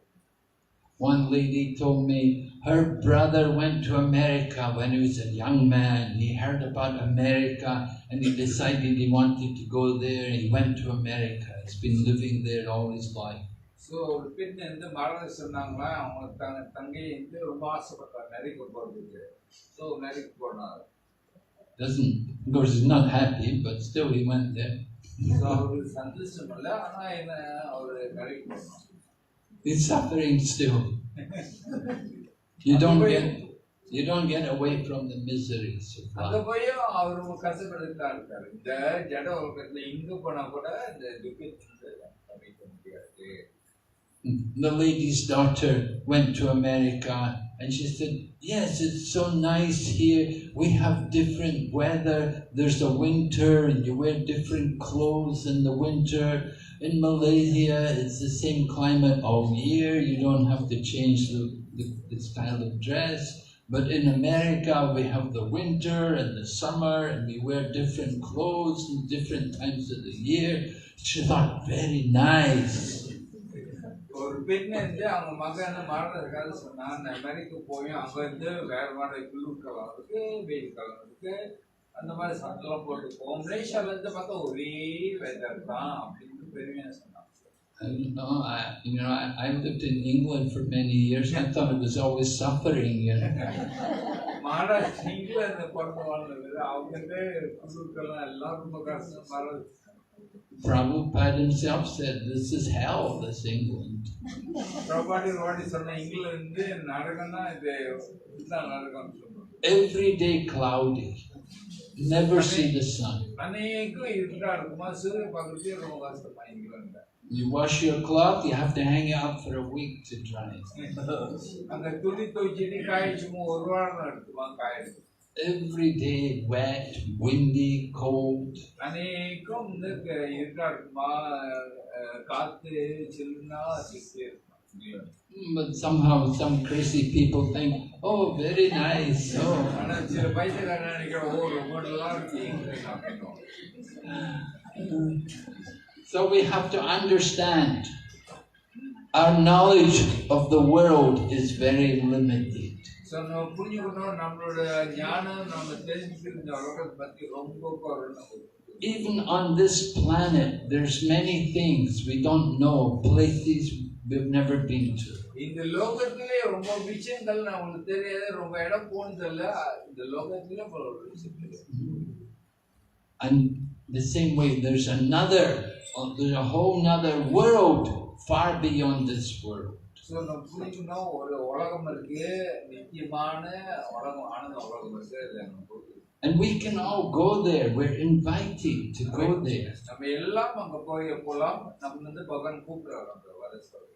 One lady told me her brother went to America when he was a young man. He heard about America and he decided he wanted to go there. He went to America. He's been living there all his life. So ஒரு பெண் வந்து மரணம் சொன்னாங்களா அவங்க தங்கை வந்து ரொம்ப ஆசைப்பட்டார் அமெரிக்கா போறதுக்கு. So அமெரிக்கா போனார். Of course, he's not happy, but still he went there. So அவருக்கு சந்தோஷம் இல்லை ஆனா என்ன அவர் அமெரிக்கா போனார். He's suffering still. You don't get away from the miseries of அங்க life. போய் அவர் கஷ்டப்பட்டு தான் இருக்காரு. இந்த ஜட உலகத்துல இங்க போனா கூட இந்த துக்கத்தை சமைக்க முடியாது. The lady's daughter went to America and she said, yes, it's so nice here. We have different weather. There's a winter and you wear different clothes in the winter. In Malaysia, it's the same climate all year. You don't have to change the style of dress. But in America, we have the winter and the summer and we wear different clothes in different times of the year. She thought, very nice. ஒரு பெண் வந்து அவங்க மகன் மாறதுக்காக சொன்னா America போய் அங்க வந்து வேற மாதிரி குளிர் காலம் இருக்கு வெயில் காலம் இருக்கு அந்த மாதிரி சட்டெல்லாம் போட்டுப்போம். மலேசியால இருந்து பார்த்தா ஒரே வெதர் தான் அப்படின்னு பெருமையா சொன்னாங்க. I lived in England for many years. I thought it was always suffering. Maharashtra England பிறந்து வாழ்ந்தது அவங்களே குழுக்கெல்லாம் எல்லாம் ரொம்ப கஷ்டம் Maharashtra. Prabhupada himself said, "This is hell. This England." பிரபாடி வாடி சொன்ன இங்கிலாந்து நரகம்னா இது இதுதான் நரகம் சொல்லுவாங்க. Every day cloudy, never see the sun. அநேகம் இருட்டா இருக்குமா சூரிய பார்க்கறதுக்கே ரொம்ப கஷ்டமா இங்கிலாந்துல. You wash your cloth, you have to hang it up for a week to dry. அந்த துணி துவைச்சிட்டு காய்ச்சுமோ ஒரு வாரம் எடுத்துமா காயிடுது. Every day wet, windy, cold. அநேகம் இருட்டா இருக்குமா காத்து சில்லுனா சிக்கே இருக்கும். But somehow some crazy people think, oh, very nice. Oh. ஆனா சில பைத்தியக்காரன் நினைக்கிறோம் ஓ ரொம்ப நல்லா இருக்கு. So we have to understand our knowledge of the world is very limited. So நம்ம புரிஞ்சுக்கணும் நம்மளோட ஞானம் நம்ம தெரிஞ்சுக்கிற இந்த உலகத்தை பத்தி ரொம்ப குறைவு. Even on this planet, there's many things we don't know, places we've never been to. இந்த லோகத்திலே ரொம்ப விஷயங்கள் நமக்கு தெரியாது, ரொம்ப இடம் போனதில்ல. இந்த லோகத்திலே பல விஷயங்கள். And the same way, there's a whole nother world far beyond this world. So நம்ம புரிஞ்சுக்கணும் ஒரு உலகம் இருக்கு, நித்தியமான உலகம், ஆனந்த உலகம் இருக்கு. And we can all go there. We're invited to go there. நம்ம எல்லாம் அங்க போய் போலாம். நம்ம வந்து பகவான் கூப்பிடுறாங்க அந்த வரஸ்தோட.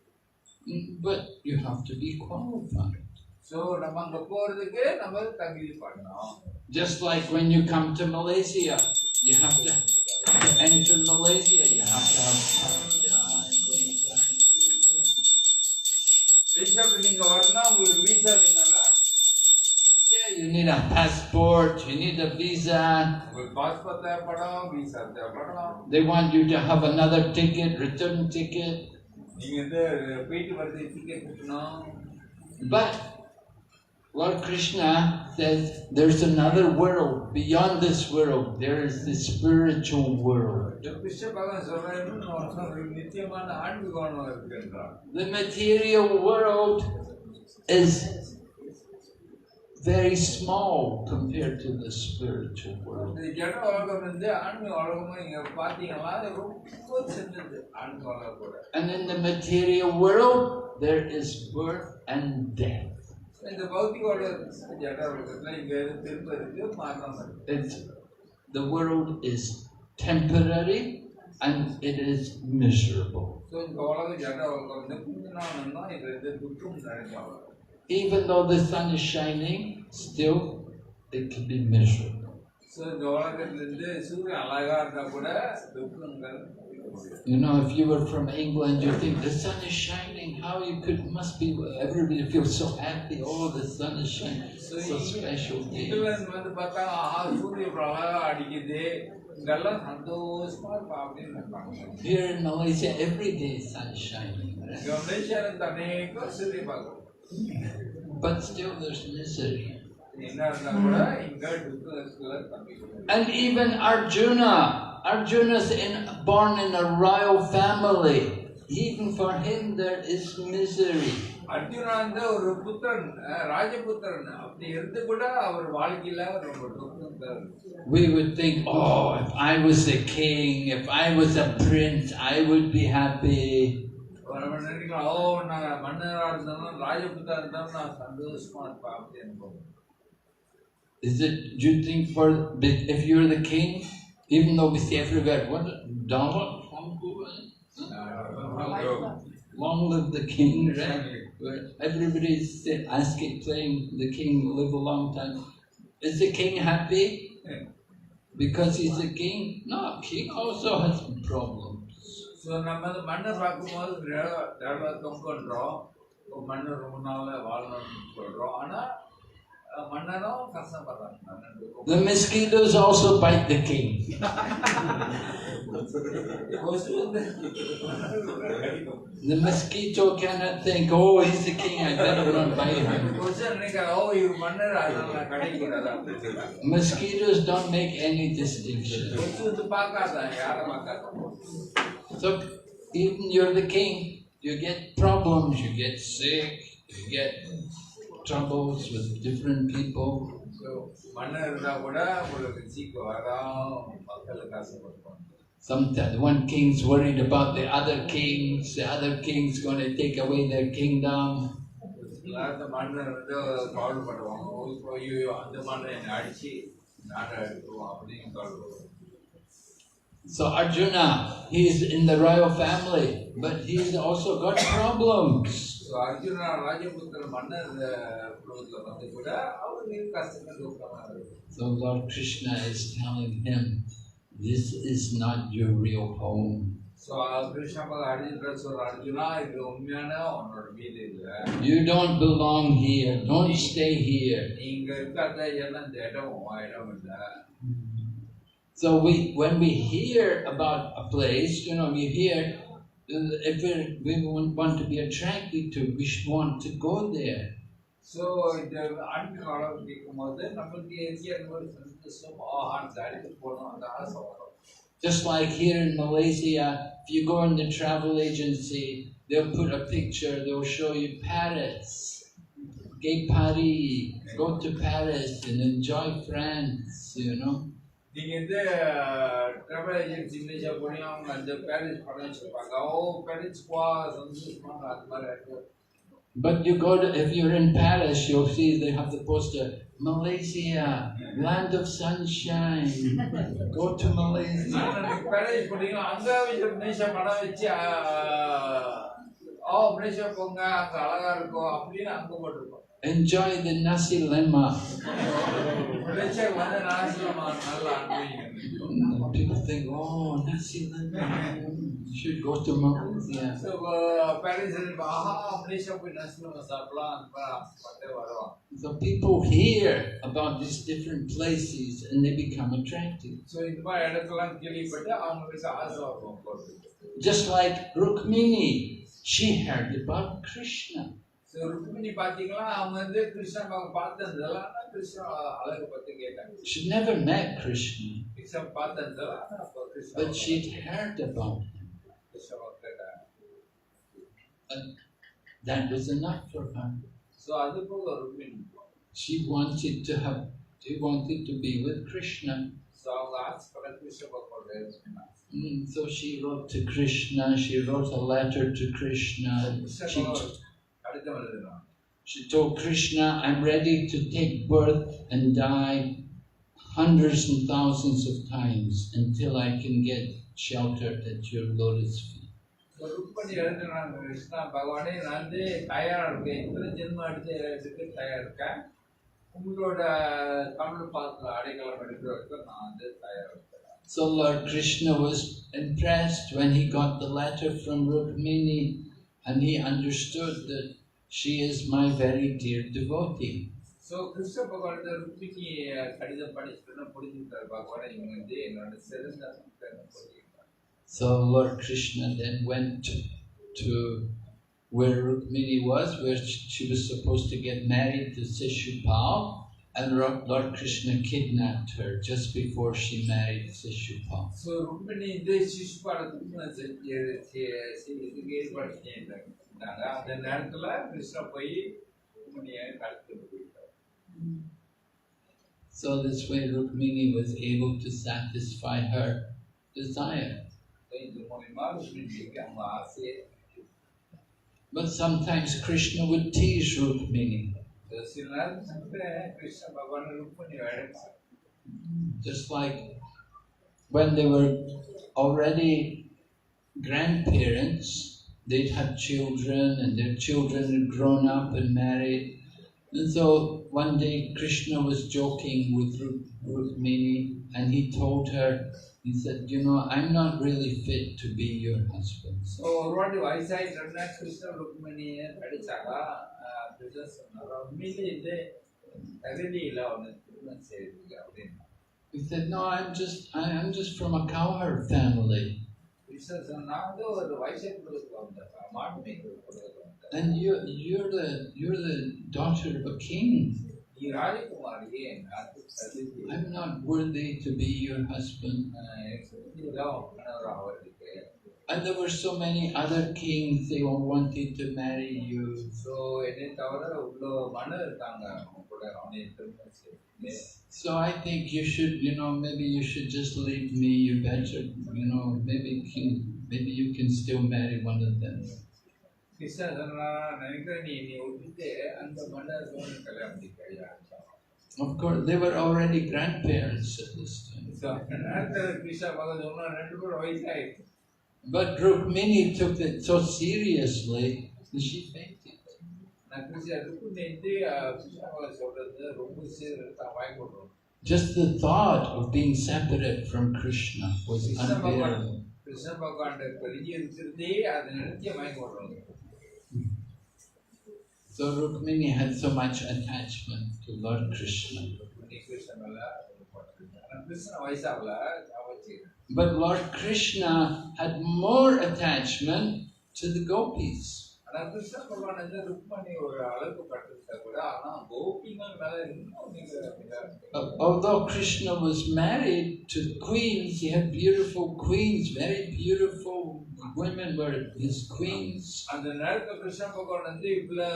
But you have to be qualified. So நம்ம அங்க போறதுக்கு நம்ம தகுதி பண்ணணும். Just like when you come to Malaysia, you have to enter Malaysia. You have to have. வீசாக்கு நீங்க வரணும்னா உங்களுக்கு வீசா வேணும்ல. Yeah, you need a passport. You need a visa. உங்களுக்கு பாஸ்போர்ட் தேவைப்படும், வீசா தேவைப்படும். They want you to have another ticket, return ticket. நீங்க வந்து போயிட்டு வரது டிக்கெட் எடுக்கணும். But Lord Krishna says there's another world beyond this world. There is the spiritual world. Krishna பகவான் சொல்றாரு நித்தியமான ஆன்மீக வாழ்வு இருக்குன்றார். The material world is very small compared to the spiritual world. இந்த ஜட உலகம் வந்து ஆன்மீக உலகமா நீங்க பாத்தீங்கன்னா ரொம்ப சின்னது ஆன்மீக உலகம் கூட. And in the material world there is birth and death. இந்த பௌத்திக உலகத்துல ஜட உலகத்துல இங்க திரும்ப இருக்கு, மரணம் இருக்கு. The world is temporary and it is miserable. So இந்த உலகம் ஜட உலகம் வந்து கொஞ்ச நாள் தான் இது துக்கம் நிறைந்த உலகம். Even though the sun is shining, still it can be miserable. So இந்த உலகத்துல இருந்து சூரியன் அழகா இருந்தா கூட துக்கங்கள். You know, if you were from England, you think the sun is shining. How must be everybody feels so happy. Oh, the sun is shining. So special day. England வந்து பார்த்தா சூரியன் அழகா அடிக்குது, இதெல்லாம் சந்தோஷமா இருப்பா அப்படின்னு நினைப்பாங்க. Here in Malaysia, every day sun is shining. மலேசியால அநேக சூரியன் பார்க்கலாம். But still there's misery. என்ன இருந்தா கூட இங்க துக்கத்துல தம்பி. And even Arjuna's born in a royal family. Even for him there is misery. Arjuna வந்து ஒரு புத்திரன், ராஜபுத்திரன், அப்படி இருந்து கூட அவர் வாழ்க்கையில ரொம்ப துக்கம். We would think, oh, if I was a king, if I was a prince, I would be happy. நினைக்கலாம், ஓ நான் மன்னரா இருந்தாலும் ராஜபுத்திரா இருந்தாலும் நான் சந்தோஷமா இருப்பேன் அப்படின்னு. Do you think if you're the king, even though we say everywhere, what Donald Trump, long live the king, right? Where everybody's playing the king, live a long time. Is the king happy because he's a king? No, king also has problems. So நம்ம மன்னர் பார்க்கும்போது தேவதம் பண்றோம், மன்னர் ரொம்ப நாள் வாழணும்னு சொல்றோம். ஆனா மன்னரும் கஷ்டப்படுறாங்க. The mosquitoes also bite the king. The mosquito cannot think, oh, he's the king, I better not bite him. Mosquitoes don't make any distinction. So even you're the king, you get problems, you get sick, you get troubles with different people. So மன்னர் இருந்தா கூட உங்களுக்கு சீக்கிரம் வரும், மக்களுக்கு கஷ்டப்படுவாங்க. Sometimes one king's worried about the other king's going to take away their kingdom. அந்த மன்னர் வந்து கவலைப்படுவாங்க, ஐயோ அந்த மன்னர் என்னை அடிச்சு நாட்டை எடுத்துருவோம் அப்படின்னு கவலைப்படுவாங்க. So Arjuna, he's in the royal family, but he's also got problems. So Arjuna ராஜபுத்திர மன்னர் குலத்துல வந்து கூட அவருக்கு கஷ்டங்கள் துக்கமா இருக்கு. So Lord Krishna is telling him, this is not your real home. So Krishna Bhagavan சொல்ற அர்ஜுனா இது உண்மையான உன்னோட வீடு இல்ல. You don't belong here. Don't stay here. நீங்க இருக்காத எல்லாம் இந்த இடம் இடம் இல்ல. So when we hear about a place, we hear if we want to be attracted to, we want to go there. So இந்த ஆன்மீக அளவு கேட்கும்போது நமக்கு ஏசியான ஒரு சந்தோஷம் அடுத்து போகணும் அந்த ஆசை வரும். Just like here in Malaysia, if you go in the travel agency, they'll put a picture, they'll show you Paris. Gay Paris, go to Paris and enjoy France, நீங்க இந்த டிராவல் ஏஜென்சி மலேசியா போனீங்க அவங்க அந்த Paris படம் வச்சிருப்பாங்க, Paris போ சந்தோஷமா அது மாதிரி இருக்கு. But if you're in Paris, you'll see they have the poster, Malaysia, land of sunshine. Go to Malaysia. Paris போனீங்க அங்க மலேசியா படம் வச்சு மலேசியா போங்க அங்க அழகா இருக்கும் அப்படின்னு அங்க போட்டிருக்கோம். Enjoy the nasi lemak. Malaysia வந்து nasi lemak நல்லா அனுபவிங்க. People think, oh, nasi lemak, you should go to Malaysia. So Paris Malaysia போய் nasi lemak சாப்பிடலாம் பட்டே வருவாங்க. So people hear about these different places and they become attracted. So இந்த மாதிரி இடத்தெல்லாம் கேள்விப்பட்டு அவங்களுக்கு ஆசை வரும் போறதுக்கு. Just like Rukmini, she heard about Krishna. So Rukmini பாத்தீங்களா அவங்க வந்து கிருஷ்ணா பார்த்ததெல்லாம் கிருஷ்ணா அழகு பத்தி கேட்டாங்க. She never met Krishna, Krishna பார்த்ததெல்லாம் Krishna but she'd heard about him. Krishna கேட்டாங்க. And that was enough for her. So அது போல Rukmini She wanted to be with Krishna. So அவங்க ஆசைப்பட கிருஷ்ண பகவானோட இருந்தாங்க. So she wrote to Krishna, she wrote a letter to Krishna. She told Krishna, I'm ready to take birth and die hundreds and thousands of times until I can get shelter at your lotus feet. So Rukmini எழுதுறாங்க, கிருஷ்ணா பகவானே நான் வந்து தயாரா இருக்கேன், இத்தனை ஜென்மம் எடுத்து தயாரா இருக்கேன், உங்களோட கமல பாதத்துல அடைக்கலம் எடுக்கிறதுக்கு நான் வந்து தயாரா இருக்கேன். So Lord Krishna was impressed when he got the letter from Rukmini and he understood that she is my very dear devotee. So Krishna பகவான் ருக்மிணி கடிதம் படிச்சுட்டு புரிஞ்சுட்டார், பகவான் இவங்க வந்து என்னோட சிறந்த புரிஞ்சுக்கிட்டார். So Lord Krishna then went to where Rukmini was, where she was supposed to get married to Shishupal, and Lord Krishna kidnapped her just before she married Shishupal. So Rukmini இந்த சிசுபால இதுக்கு ஏற்பாடு செஞ்சிருந்தாங்க. அந்த நேரத்துல கிருஷ்ணா போய் ருக்மிணியை கடத்திட்டு போயிட்டார். So this way Rukmini was able to satisfy her desire. இது மூலமா ருக்மிணிக்கு அவங்க ஆசையை. But sometimes Krishna would tease Rukmini. சில நேரத்துல கிருஷ்ண பகவான் Rukmini அழைப்பார். Just like when they were already grandparents, they'd had children and their children had grown up and married. And so one day Krishna was joking with Rukmini and he told her, he said, I'm not really fit to be your husband. So ஒரு வாட்டி வயசாயிட்டா கிருஷ்ண ருக்மிணியை அடிச்சாக்கா கிருஷ்ண சொன்னாரா உண்மையிலே இது தகுதியில அவனை திருமணம் செய்யறதுக்கு அப்படின்னு. He said, no, I'm just from a cowherd family. Krishna சொன்னா ஒரு வயசாயிட்டு வந்தேன், மாட்டு மேய்க்கிற குடும்பத்துல வந்தேன். And you're the daughter of a king. நீ ராஜகுமாரியே, I'm not worthy to be your husband. எனக்கு கணவர் ஆவதுக்கு. And there were so many other kings, they all wanted to marry you. So என்னை தவிர இவ்வளோ மனம் இருக்காங்க அவங்க கூட அவனை திருமணம் செய்ய. So I think you should, maybe you should just leave me. You better, maybe you can still marry one of them. Krishnan சொன்னா நினைக்கிறேன் நீ விட்டுட்டு அந்த மன்னர் கல்யாணம் பண்ணிக்கையா. Of course, they were already grandparents at this time. So நேரத்தில் கிருஷ்ணா பார்க்க சொன்னா 2 பேரும் வயசாயிடுச்சு. But Rukmini took it so seriously that she fainted. நான் கிருஷ்ணா ருக்குனிட்டு கிருஷ்ணா பார்க்க சொல்றது ரொம்ப சீரியஸாக வாங்கி கொடுறோம். Just the thought of being separate from Krishna was unbearable. Krishna பகவான் பெரிய இருக்கிறதே அதை நினைச்சே வாங்கி கொடுறோம். So Rukmini had so much attachment to Lord Krishna. But Lord Krishna had more attachment to the gopis. Although Krishna was married to queens, he had beautiful queens, very beautiful women were his queens. அந்த நேரத்துல கிருஷ்ண பகவான் வந்து இவ்வளோ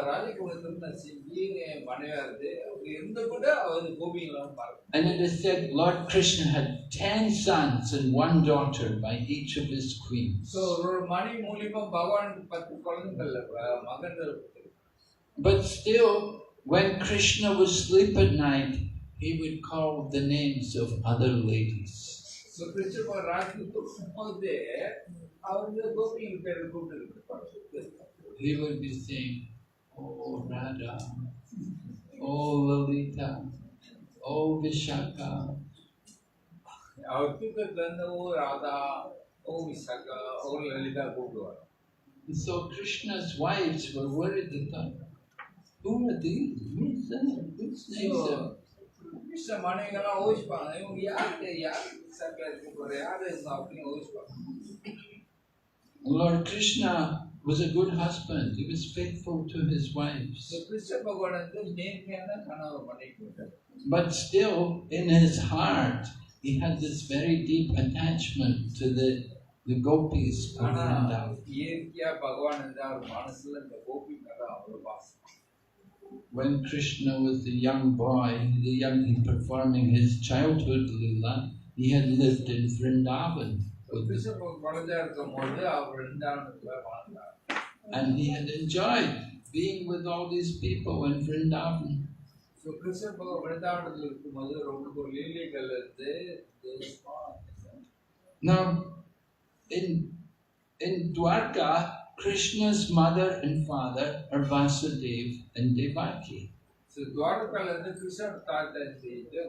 ராஜகுமாரத்தை செஞ்சு மனைவியா இருந்து இருந்த கூட அவர் கோபிகளாம் பார்க்க. And it is said Lord Krishna had 10 sons and 1 daughter by each of his queens. So ஒரு மனைவி மூலியமா பகவான் 10 குழந்தைகள் மகன்கள். But still, when Krishna would sleep at night, he would call the names of other ladies. So Krishna பகவான் ராத்திரி தூங்கும்போது அவருடைய கோபிகள் பேர் கூப்பிட்டு He would be saying, "Oh Radha, oh Lalita, oh Vishaka." அவர் தூக்கத்துல இருந்து ஓ ராதா ஓ விசாகா ஓ லலிதா கூப்பிடுவார். So Krishna's wives were worried at that. Who are these? Who's that? Who's that? Krishna மனைவிகள்லாம் யோசிப்பாங்க இவங்க யார் சாப்பியா இருக்க போற யாரு அப்படின்னு யோசிப்பாங்க. Lord Krishna was a good husband. He was faithful to his wives. But still, in his heart, he had this very deep attachment to the gopis of Vrindavan. When Krishna was the young boy, performing his childhood lila, he had lived in Vrindavan. And he had enjoyed being with all these people in Vrindavan. Now, in Dwarka, Krishna's mother and father are Vasudeva and Devaki. So Dwarka Krishna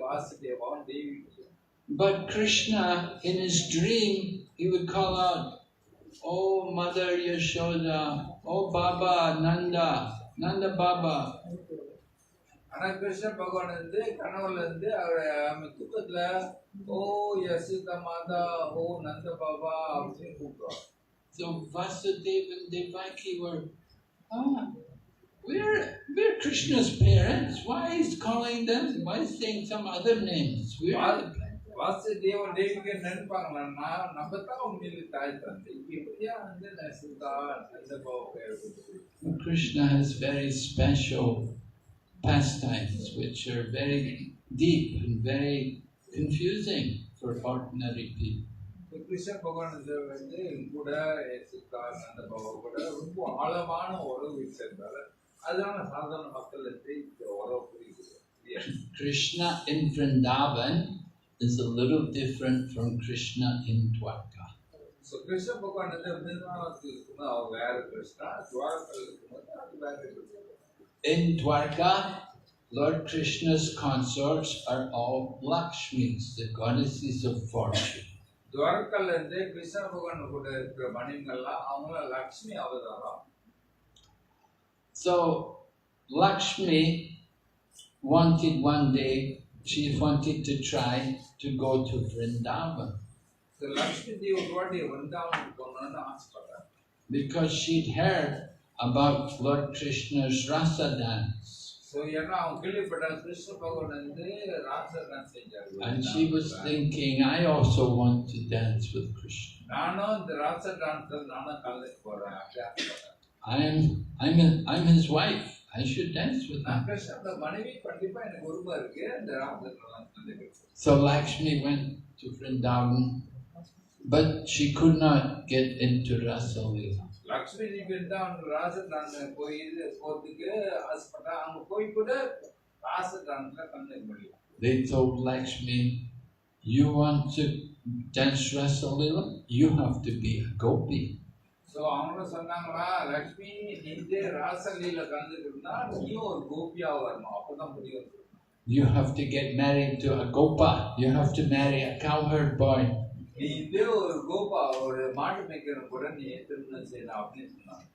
Vasudeva and Devi. But Krishna, in his dream, he would call out, "Oh Mother Yashoda, oh Baba Nanda, Nanda Baba." ஆனால் கிருஷ்ண பகவான் வந்து கனவுல இருந்து அவர் தூக்கத்துல ஓ யசோதா மாதா ஓ நந்த பாபா அப்படின்னு கூப்பிடுவார். So Vasudeva and Devaki were, we're Krishna's parents. Why is calling them? Why is saying some other names? Vasudevan தேவிக்கு நினைப்பாங்களா நம்ம தான் உங்களுக்கு தாய் தந்தை இப்படியா வந்து யசோதா நந்த பாபா பேர். Krishna has very special pastimes which are very deep and very confusing for ordinary people. Krishna பகவான் வந்து கூட யசோதா நந்த பாபா கூட ரொம்ப ஆழமான உறவு வச்சிருந்தால அதனால சாதாரண மக்களுக்கு உறவு புரியுது. Krishna in Vrindavan is a little different from Krishna in Dwarka. So Krishna Bhagavan is where Krishna, Dwarka is in Dwarka, Lord Krishna's consorts are all Lakshmis, the goddesses of fortune. Dwarka is Krishna Bhagavan kuda irukra maningalla avanga Lakshmi avataram. So Lakshmi wanted one day, she wanted to try to go to Vrindavan. So Lakshmi Devi vadi Vrindavan ponanu aasapattar. Because she'd heard about Lord Krishna's rasa dance. So ஏன்னா அவன் கேள்விப்பட்ட கிருஷ்ண பகவான் வந்து ராசர் dance செஞ்சாரு. And she was thinking, I also want to dance with Krishna. நானும் இந்த ராசர் டான்ஸ்ல நானும் கலந்துக்க போறேன். I'm his wife. I should dance with him. கிருஷ்ணோட மனைவி கண்டிப்பா எனக்கு உரிமை இருக்கு இந்த ராசர் டான்ஸ் கலந்துக்க. So Lakshmi went to Vrindavan, but she could not get into Rasa Leela. Lakshmi Brindavan ராசர் டான்ஸ் போறதுக்கு ஆசைப்பட்டா அங்க போய் கூட ராசர் டான்ஸ்ல கலந்துக்க முடியும். They told Lakshmi, you want to dance Rasa Leela? You have to be a gopi. So அவங்க சொன்னாங்களா லக்ஷ்மி நீ இந்த ராசலீல கலந்துக்கிட்டா நீயும் ஒரு கோபியா வரணும் அப்பதான் முடியும். You have to get married to a gopa. You have to marry a cowherd boy. நீ இதே ஒரு கோபா ஒரு மாட்டு மேய்க்கிற கூட நீ திருமணம் செய்யணும் அப்படின்னு சொன்னாங்க.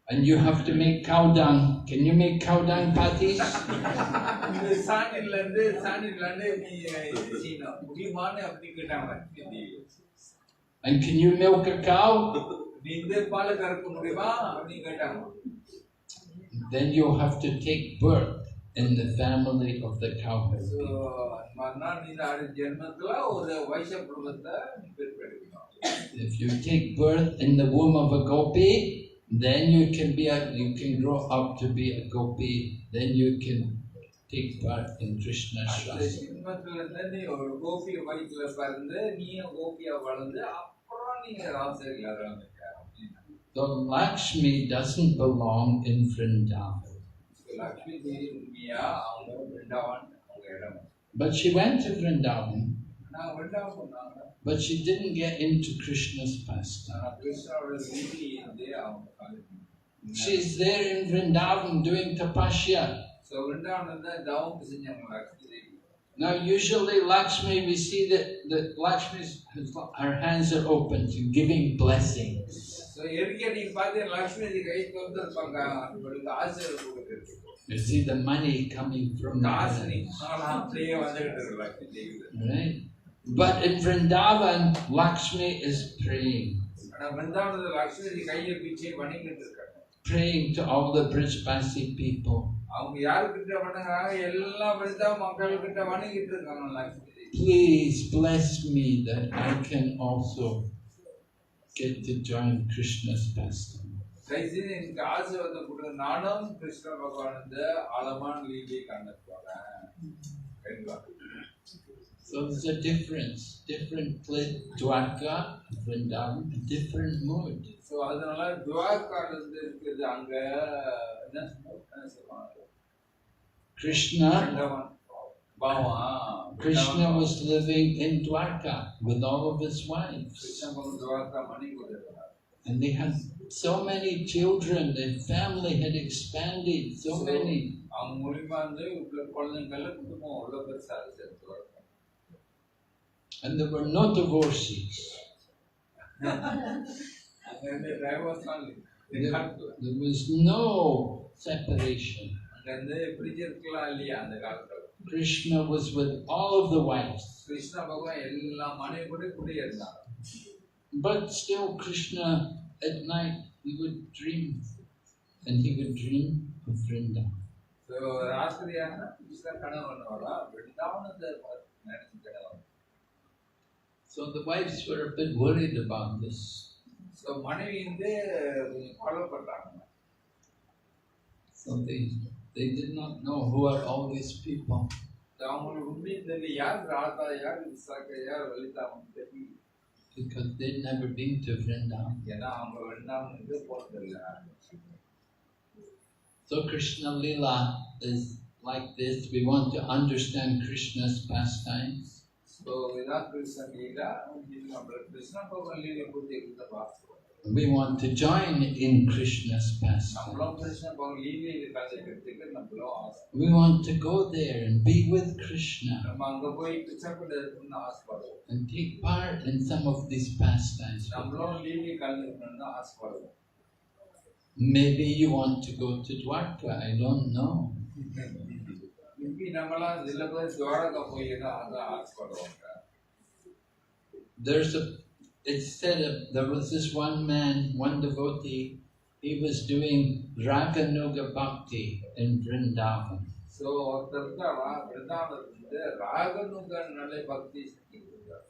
And you have to make cow dung. Can you make cow dung patties? இந்த சாணில இருந்து நீ செய்யணும் முடியுமான்னு அப்படி கேட்டாங்க. And can you milk a cow? நீ இந்த பாலை கறக்க முடியுமா அப்படின்னு கேட்டாங்க. Then you have to take birth in the family of the cowherd. So மறுநாள் நீ அடுத்த ஜென்மத்துல ஒரு வைஷ்ய குடும்பத்தை பெற்றெடுக்கணும். If you take birth in the womb of a gopi, then you can grow up to be a gopi. Then you can take part in Krishna's rasa. ஜென்மத்துல இருந்து நீ ஒரு கோபி வயிற்றுல பிறந்து நீயும் கோபியா வளர்ந்து அப்புறம் நீங்க ராசையில் ஆரம்பிக்க. So Lakshmi doesn't belong in Vrindavan. Lakshmi Devi உண்மையா அவங்க விருந்தாவன் அவங்க இடம். But she went to Vrindavan. நான் விருந்தாவன் சொன்னாங்க. But she didn't get into Krishna's pastime. கிருஷ்ணாவோட வீதி இருந்து அவங்க She's there in Vrindavan doing tapasya. So Vrindavan தான் தவம் செஞ்சாங்க Lakshmi Devi. Now usually Lakshmi, we see that Lakshmi's her hands are open to giving blessings. So எரிக்கடி பாத்தே லக்ஷ்மி தேவி கை தோந்திருப்பாங்க அவங்களுக்கு ஆசீர்வாதம் கொடுக்கிறது. You see the money coming from the காசனி hands. அப்படியே வந்துகிட்டு இருக்கு Lakshmi Devi. Right? But in Vrindavan, Lakshmi is praying. ஆனா விருந்தாவனத்துல லக்ஷ்மி தேவி கையை பிடிச்சு வணங்கிட்டு இருக்காங்க. Praying to all the Brijbasi people. அவங்க யாருக்கிட்ட வணங்குறாங்க எல்லா விருந்தாவ மக்கள்கிட்ட வணங்கிட்டு இருக்காங்க Lakshmi Devi. Please bless me that I can also get to join Krishna's pastime. கைசின் எனக்கு ஆசீர்வாதம் கொடுங்க நானும் கிருஷ்ண பகவான் இந்த ஆழமான லீலையை காண போறேன். So there's a different place, Dwarka, Vrindavan, a different mood. So அதனால துவாரகால இருந்து இருக்குது அங்க என்ன சொல்லுவாங்க Krishna பாவம் Krishna was living in Dwarka with all of his wives. Krishna பகவான் துவாரகா மணி கொடுத்தார். And they had so many children, their family had expanded so many. அவங்க மூலியமா வந்து குழந்தைங்கள குடும்பம் அவ்வளோ பெருசா இருக்கு. And there were no divorcees. There was no separation. அங்க பிரிஞ்சிருக்கலாம் இல்லையா அந்த காலத்துல. Krishna was with all of the wives. Krishna பகவான் எல்லா மனைவி கூட குடியிருந்தாங்க. But still Krishna at night he would dream, and he would dream of Vrindavan. So ராத்திரியான Krishna கனவு பண்ணுவாரா விருந்தாவனத்தை நினைச்சு கனவு. So the wives were a bit worried about this. So மனைவி வந்து கவலைப்பட்டாங்க. So they did not know who are all these people. அவங்களுக்கு உண்மையை தெரியல யார் ராதா யார் விசாக்கா யார் லலிதா தெரியல. Because they'd never been to Vrindavan. ஏன்னா அவங்க விருந்தாவனுக்கு போனதில்லை. So Krishna Lila is like this. We want to understand Krishna's pastimes. So இதான் கிருஷ்ண லீலா. கிருஷ்ண பகவான் லீலை பற்றி இருந்த பாசம். We want to join in Krishna's pastimes. நம்மளும் கிருஷ்ண பகவான் லீலையில கலந்துக்கிறதுக்கு நம்மளும் ஆசை. We want to go there and be with Krishna நம்ம அங்க போய் கிருஷ்ண கூட இருக்கணும்னு ஆசைப்படுவோம். and take part in some of these pastimes. நம்மளும் லீலை கலந்துக்கணும்னு ஆசைப்படுவோம். Maybe you want to go to Dwarka, I don't know. இப்படி நம்மளாம் சில பேர் துவாரகா போய் அதான் ஆசைப்படுவாங்க. It's said there was this one man, one devotee, he was doing Raganuga Bhakti in Vrindavan. So ஒருத்தர் இருந்தால் பிருந்தாவனத்துலேருந்து ராகனுகன் நல்ல பக்தி செஞ்சுட்டு இருந்தார்.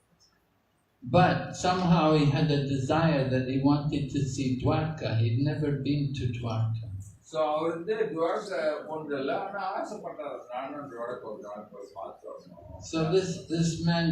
But somehow he had a desire that he wanted to see Dwarka. He'd never been to Dwarka. So அவர் வந்து துவாரகா போனதில்ல, ஆனால் ஆசைப்பட்டார், நானும் துவாரகா போய் பார்த்து வரணும். So this man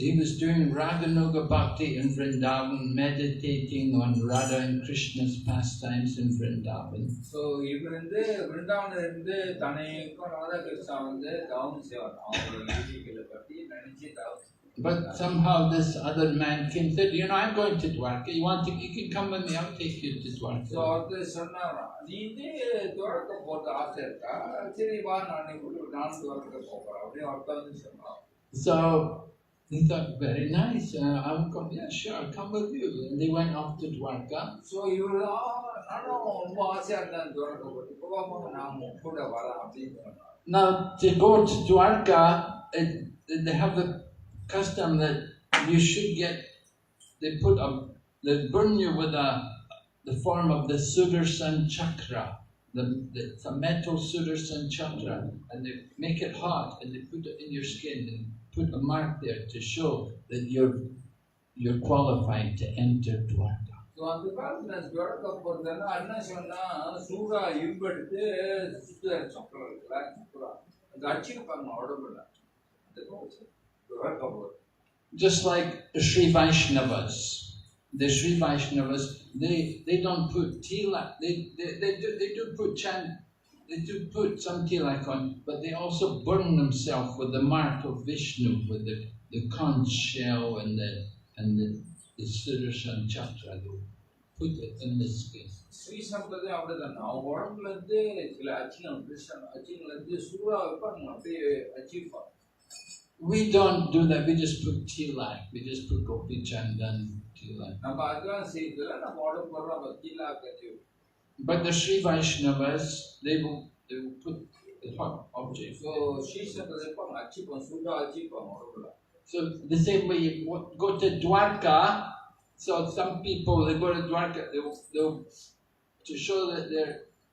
he was doing Raganuga Bhakti in Vrindavan, meditating on Radha and Krishna's pastimes in Vrindavan. So இவர் வந்து பிருந்தாவனில் இருந்து தனக்கும் ராதாகிருஷ்ணா வந்து தவம் செய்வார், அவங்களோட லீலைகளை பற்றி நினைச்சு தவம். But somehow this other man came and said, you know, I'm going to Dwarka. You can come with me, I'll take you to Dwarka. So ஒருத்தர் சொன்னாராம், நீ வந்து துவாரகா போகிறது ஆசை இருக்கா, சரி வா நானும் துவாரகா போகிறேன் அப்படின்னு ஒருத்தர் வந்து சொன்னான். So he thought, very nice, I'll come, yeah, sure, I'll come with you. And they went off to Dwarka. So இவர் நானும் ரொம்ப ஆசையாக இருந்தேன் துவாரகா போட்டு, போகாம நான் கூட வரேன் அப்படின்னு சொன்னார். Now, to go to Dwarka, they have the custom that you should they burn you with the form of the Sudarshan Chakra, it's a metal Sudarshan Chakra, and they make it hot and they put it in your skin and put a mark there to show that you're qualified to enter Dwarka. So அந்த காலத்தில் துவாரகா போகிறதுனா என்ன சொன்னால், சூடாக இரும்பு எடுத்து சுத்தர் சக்கரம் இருக்குல்ல, சக்கரம் அது அடிச்சிருப்பாங்க உடம்புல. Just like the Sri Vaishnavas. The Sri Vaishnavas, they don't put tilak. They do put chant. They do put some tilak on, but they also burn themselves with the mark of Vishnu, with the conch shell and the Sudarshan Chakra. They put it in the skin. Sri சம்பிரதாயம் அப்படிதான், அவங்க உடம்புல இருந்து சில அச்சியம் கிருஷ்ணன் அச்சியங்கள்ல இருந்து சூடாக வைப்பாங்க, அப்படியே அச்சிருப்பாங்க. We don't do that. We just put tilak. We just put Gopi Chandan tilak. நம்ம அதெல்லாம் செய்யறதுல நம்ம உடம்பு நம்ம tilak அச்சிருப்போம். But the Sri Vaishnavas, they will put the hot object. So ஸ்ரீ சம்பிரதாயம் வைப்பாங்க, அச்சிப்பாங்க, சூடாக அச்சிப்பாங்க உடம்புல. So the same way you go to Dwarka. So some people, they go to Dwarka, they'll to show that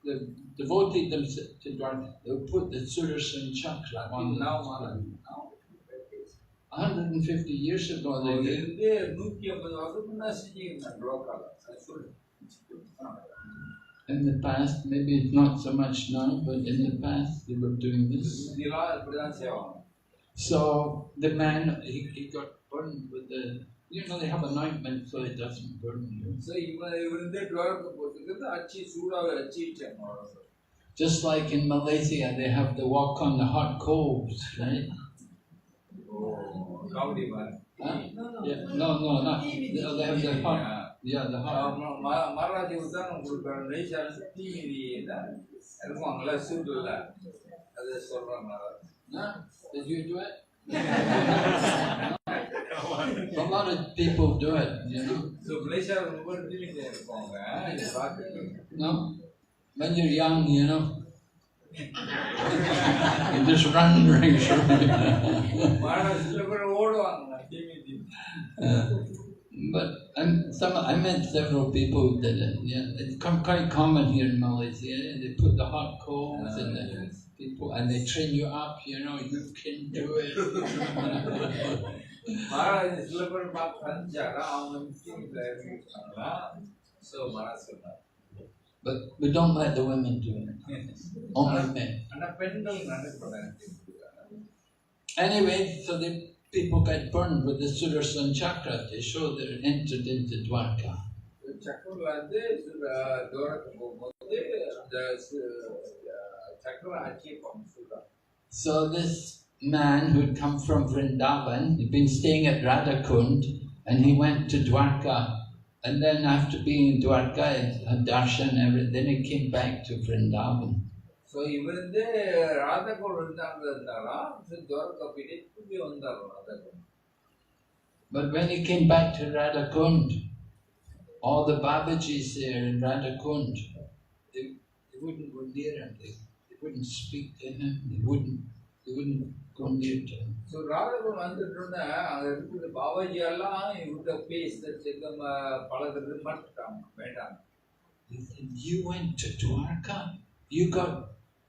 they've devoted themselves to Dwarka, they'll put the Sudarshan Chakra on now 150 years ago they did. இருந்து 150 வருஷம் முன்னாடி செஞ்சிருந்தாங்க துவாரகால. In the past, maybe it's not so much now, but in the past they were doing this. இதெல்லாம் இப்படிதான் செய்வாங்க. So the man, he got burned with they have an ointment so it doesn't burn you. So இவர் வந்து துவாரகா போகிறதுக்கு அச்சி சூடாக அச்சிட்டாங்க உடம்பு. Just like in Malaysia, they have the walk on the hot coals, right? Comedy மாதிரி. Yeah, no, not. They have the hot. Yeah, the hot. மகாராஜி உதாரணம் கொடுக்குறாங்க, நெய்சால தீமிதி இருக்குவாங்கல்ல சூடுல, அது சொல்றாங்க. Did you do it? A lot of people do it, you know. So மலேசியாவில் ரொம்ப dealing இருப்பாங்க, இது பார்த்து. No, when you're young, you know, you just run rings around. மகாராஷ்டிரில் கூட ஓடுவாங்க தீமிதி. But I met several people who did it. Yeah, it's quite common here in Malaysia. They put the hot coals and the people, and they train you up. You know, you can do it. Maharaj சில பேர் பார்த்து செஞ்சாரா, அவங்க மீட்டிங்ல இருக்காங்களா, so Maharaj சொன்னார். But we don't let the women do it. Only men. ஆனால் பெண்கள் நினைப்படாங்க. Anyway, so the people get burned with the Sudarshan Chakra. They show they're entered into Dwarka. சக்கரில் வந்து துவாரகா போகும்போது அந்த சக்கரை அச்சிப்பாங்க சூடாக. So this man who'd come from Vrindavan, he'd been staying at Radhakund, and he went to Dwarka. And then after being in Dwarka, had darshan, then he came back to Vrindavan. So இவர் வந்து ராதாகோள் இருந்தாரா, துவாரகா போயிட்டு திரும்பி வந்தாரோ ராதாகோள். But when he came back to Radhakund, all the Babajis there in Radhakund, they wouldn't go near him. They wouldn't speak to him. They wouldn't go near to him. So ராதாகோள் வந்துட்டோன்னே அங்கே இருக்கிற பாபாஜி எல்லாம் இவர்கிட்ட பேசுறது பழகிறது மாட்டாங்க, வேண்டாம். He said, "You went to Dwarka? You got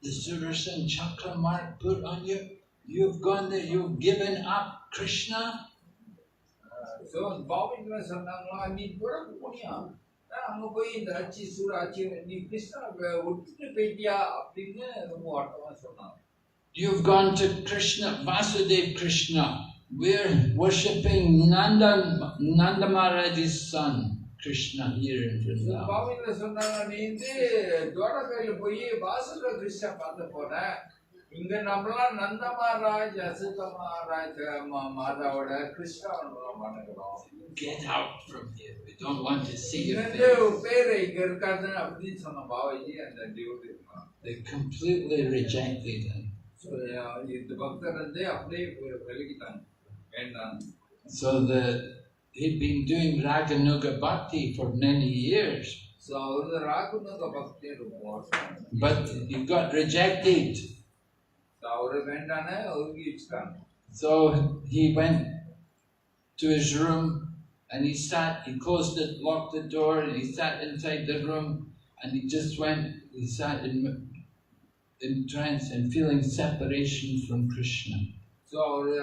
the Sudarshan Chakra mark put on you. You've gone there, you've given up Krishna. So பாபிங்கிற சொன்னாங்களா நீ பிறகு போனியா அங்கே போய் இந்த ஆட்சி சூட ஆட்சி நீ கிருஷ்ணா விட்டுட்டு போயிட்டியா அப்படின்னு ரொம்ப வருத்தமாக சொன்னாங்க. You've gone to Krishna, Vasudev Krishna. We're worshipping Nanda Maharaj's son, Krishna, here in Vrindavan. பாபிங்கிற சொன்னாங்க நீ வந்து துவாரகையில் போய் வாசுதேவ கிருஷ்ணா பார்த்து போன இங்க நம்மளாம் நந்த மகாராஜ் அசுத மகாராஜ் மாதாவோட கிருஷ்ணாவனம் பண்ணுகிறோம். Get out from here. We don't want to see your இங்க face. பேரு இங்க இருக்காது அப்படின்னு சொன்ன பாபாஜி அந்த டியூட்டி இருக்கான். They completely rejected him. So இந்த பக்தர் வந்து அப்படியே விலகிட்டாங்க வேண்டாம். So he'd been doing Raganuga Bhakti for many years. So அவரு ராகுனுக பக்தி இருக்கும். But he got rejected. அவரு வேண்டானே ஒதுக்கி வச்சுட்டாங்க. So he went to his room and he closed it, locked the door, and he sat inside the room and he sat in trance and feeling separation from Krishna. So அவரு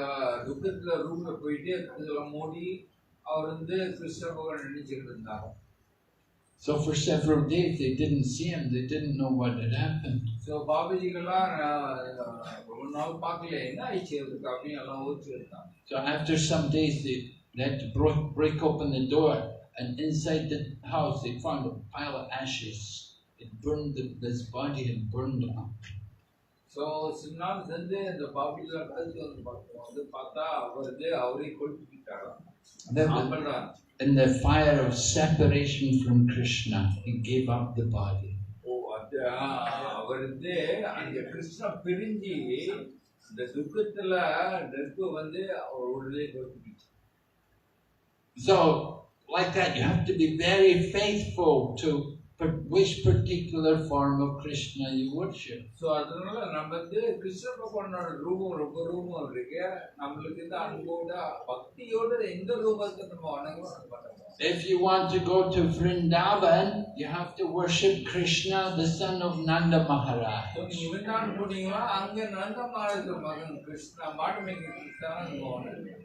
துக்கத்துல ரூம்ல போயிட்டு இதுல மூடி அவர் வந்து கிருஷ்ண பகவான் நினைச்சுட்டு இருந்தாங்க. So for several days they didn't see him, they didn't know what had happened. So பாபாஜிக்கெல்லாம் ரொம்ப நாள் பார்க்கல என்ன ஆயிடுச்சு இருக்கு அப்படின்னு எல்லாம் ஊற்றி இருந்தாங்க. So after some days they had to break open the door, and inside the house they found a pile of ashes. It burned, this body had burned up. So சில நாள் சேர்ந்து இந்த பாபாஜியில் கழிச்சு வந்து பார்த்தா அவரே கொளுத்திட்டாராம். In the fire of separation from Krishna, he gave up the body. அவர் வந்து அந்த கிருஷ்ணா பிரிஞ்சு இந்த துக்கத்துல நெருப்பு வந்து அவர் உடலே கொளுத்திச்சு. So like that, you have to be very faithful to which particular form of Krishna you worship. So அதனால நம்ம வந்து கிருஷ்ண பகவானோட ரூபம் ரூபம் இருக்கு. நம்மளுக்கு இந்த அன்போட பக்தியோட எந்த ரூபத்தை நம்ம வணங்குறோம். If you want to go to Vrindavan, you have to worship Krishna, the son of Nanda Maharaj. So நீங்க விருந்தாவன் போனீங்களா அங்க நந்த மகாராஜ் மகன் Krishna மாட்டுமேங்க Krishna வணங்குவாங்க.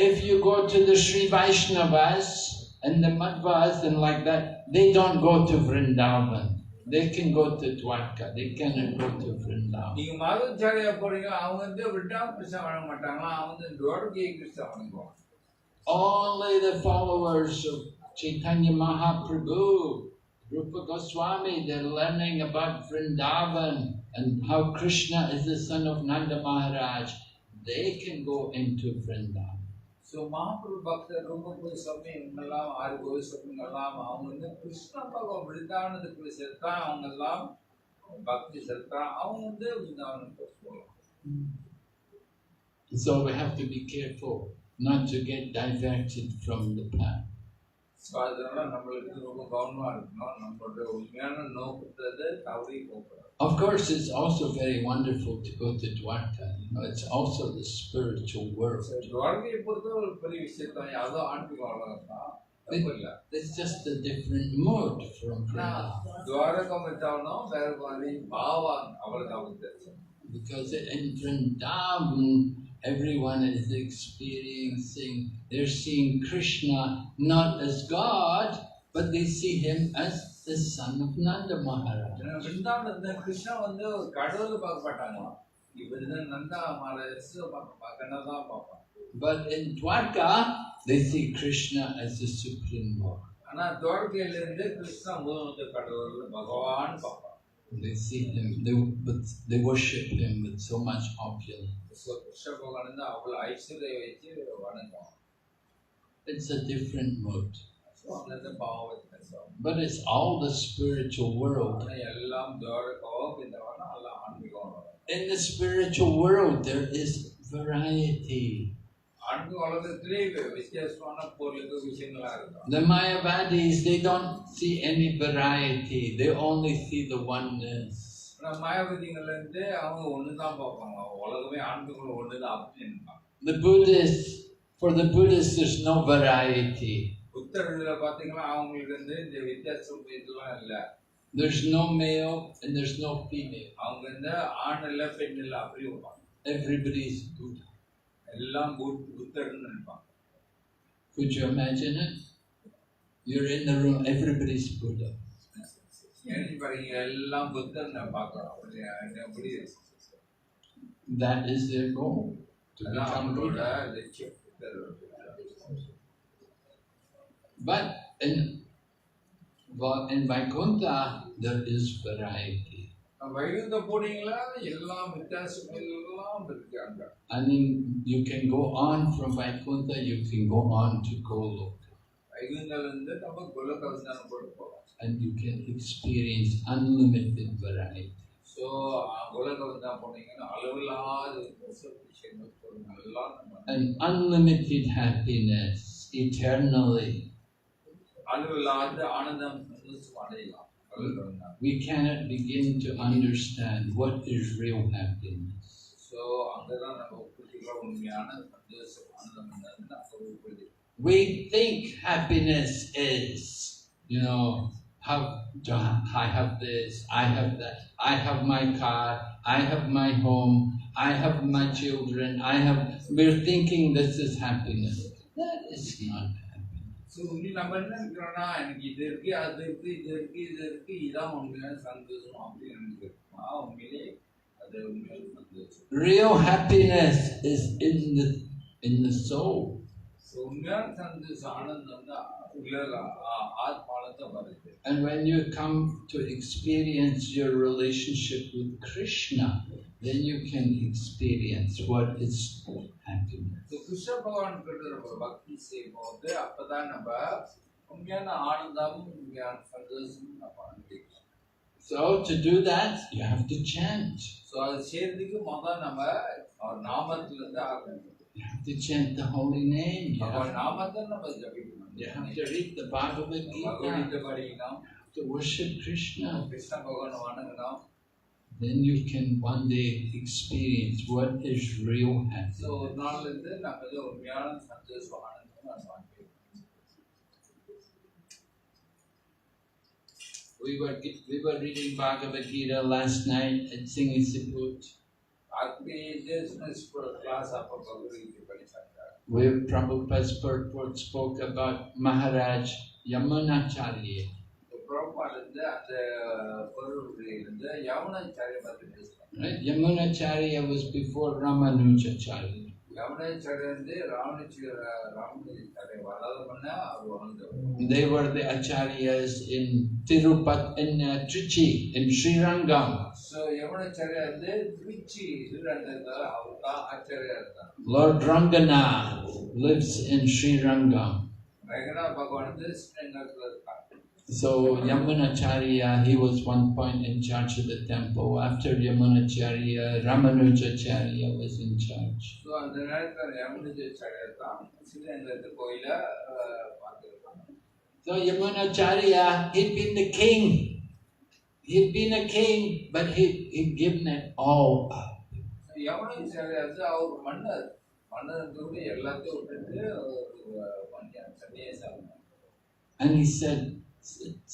If you go to the Sri Vaishnavas and the Madhvas and like that, they don't go to Vrindavan. They can go to Dwarka. They cannot go to Vrindavan. நீங்க மாதவச்சாரியா போறீங்க அவங்க வந்து விருந்தாவன் கிருஷ்ணா வணங்க மாட்டாங்களா அவங்க வந்து துவாரகை கிருஷ்ணா வணங்குவாங்க. Only the followers of Chaitanya Mahaprabhu, Rupa Goswami, they're learning about Vrindavan and how Krishna is the son of Nanda Maharaj. They can go into Vrindavan. So Mahaprabhu பக்தர் ரூப கோஸ்வாமி இவங்கெல்லாம் 6 கோஸ்வாமிங்கெல்லாம் அவங்க வந்து கிருஷ்ண பகவான் விருந்தாவனத்துக்குள்ள சேர்த்தா அவங்க எல்லாம் பக்தி சேர்த்தா அவங்க வந்து விருந்தாவனத்துக்கு போகலாம். So we have to be careful not to get diverted from the path. So அதனால நம்மளுக்கு ரொம்ப கவனமா இருக்கணும். நம்மளோட உண்மையான நோக்கத்தை தவறி போகக்கூடாது. Of course, it's also very wonderful to go to Dwarka. You know, it's also the spiritual world. துவாரகையை பொறுத்த ஒரு பெரிய விஷயத்தான் யாரோ ஆன்மீக உலகம் தான். It's just a different mood from Vrindavan. துவாரகம் வச்சாலும் வேற மாதிரி பாவான் அவ்வளவுதான் வித்தியாசம். Because in Vrindavan, everyone is experiencing, they're seeing Krishna not as God, but they see him as the son of Nanda Maharaj. விருந்தாவனத்துல Krishna வந்து கடவுளை பார்க்க மாட்டாங்களாம். இவர் நந்தா மகாராஜ் பார்க்கணும் தான் பார்ப்பாங்க. But in Dwarka, they see Krishna as the Supreme Lord. ஆனா துவாரகையில இருந்து கிருஷ்ணா முதல் கடவுள் பகவான் பார்ப்பாங்க. They see him, they worship him with so much opulence. Krishna பகவான் வந்து அவ்வளவு ஐஸ்வர்யம் வச்சு வணங்குவாங்க. It's a different mood. அந்த பாவம் வித்தியாசம். But it's all the spiritual world. ஆனா எல்லாம் துவாரகம் விருந்தாவனம் எல்லாம் ஆன்மீகம். In the spiritual world, there is variety. ஆன்மீக உலகத்திலே வித்தியாசமான பொருளுக்கு விஷயங்களா இருக்கும். The Mayavadis, they don't see any variety. They only see the oneness. மாயாவதிகள் இருந்து அவங்க ஒண்ணுதான் பார்ப்பாங்க. உலகமே ஆன்மீகம் ஒண்ணுதான் அப்படின்னு. The Buddhists, for the Buddhists, there's no variety. புத்தர் இதுல பாத்தீங்கன்னா அவங்களுக்கு வந்து இந்த வித்தியாசம் இதெல்லாம் இல்ல. There's no male and there's no female. அவங்க வந்து ஆண் இல்ல பெண் இல்ல அப்படி இருப்பாங்க. Everybody is Buddha. எல்லாம் புத்தர்னு நினைப்பாங்க. Could you imagine it? You're in the room, everybody's Buddha. ஏன்னு பாருங்க எல்லாம் புத்தர்னு பார்க்கறோம். அப்படி That is their goal, to become அவங்களோட Buddha. லட்சியம். But in Vaikuntha, there is variety. Vaikuntha போனீங்களா எல்லாம் வித்தியாசங்கள் எல்லாம் இருக்காங்க. I mean, you can go on from Vaikuntha, you can go on to Goloka. வைகுந்தல இருந்து நம்ம கோலோகவந்தான போறோம். And you can experience unlimited variety. So கோலோகவந்தா போனீங்கன்னா அளவில்லாத விஷயங்கள் எல்லாம் And unlimited happiness eternally. அளவில்லாத ஆனந்தம் சந்தோஷம் அடையலாம். We cannot begin to understand what is real happiness. So அங்கதான் நம்ம புரிஞ்சுக்கிற உண்மையான சந்தோஷம் ஆனந்தம் என்னன்னு நம்ம புரிஞ்சுக்கலாம். We think happiness is, I have this, I have that, I have my car, I have my home, I have my children, we're thinking this is happiness. That is not happiness. So நம்ம என்ன நினைக்கிறோம்னா எனக்கு இது இருக்கு அது இருக்கு இது இருக்கு இது இருக்கு இதான் உண்மையான சந்தோஷம் அப்படின்னு நினைக்கிறோம். உண்மையிலே அது உண்மையான சந்தோஷம். Real happiness is in the soul. So உண்மையான சந்தோஷம் ஆனந்தம் தான் உள்ள ஆத்மாலதான் வருது. And when you come to experience your relationship with Krishna, then you can experience what is happiness. So Krishna பகவான் கிட்ட நம்ம பக்தி செய்யும்போது அப்பதான் நம்ம உண்மையான ஆனந்தம் உண்மையான சந்தோஷம் நம்ம அனுபவிக்கலாம். So to do that, you have to chant. So அது செய்யறதுக்கு முதல்ல நம்ம அவர் நாமத்துல இருந்து ஆரம்பிக்கணும். You have to chant the holy name. அவர் நாமத்தை நம்ம ஜபிக்கணும். You have to read the Bhagavad Gita. படிக்கணும். To worship Krishna. கிருஷ்ண பகவான் வணங்கணும். Then you can one day experience what is real happiness. So ஒரு நாள்ல இருந்து நம்ம உண்மையான சந்தோஷம் ஆனந்தம் நம்ம அனுபவிக்கலாம். We were reading Bhagavad Gita last night at Singisiput. Where Prabhupada's purport spoke about Maharaj Yamunacharya. Right? Yamunacharya was before Ramanujacharya. They were the acharyas in Tirupati, in Trichy, in Srirangam. So Yamunacharya is Trichy, Lord Ranganath lives in Srirangam. So Yamunacharya, he was one point in charge of the temple. After Yamunacharya, Ramanujacharya was in charge. So So Yamunacharya, he'd been the king. He'd been a king, but he'd given it all up. And he said,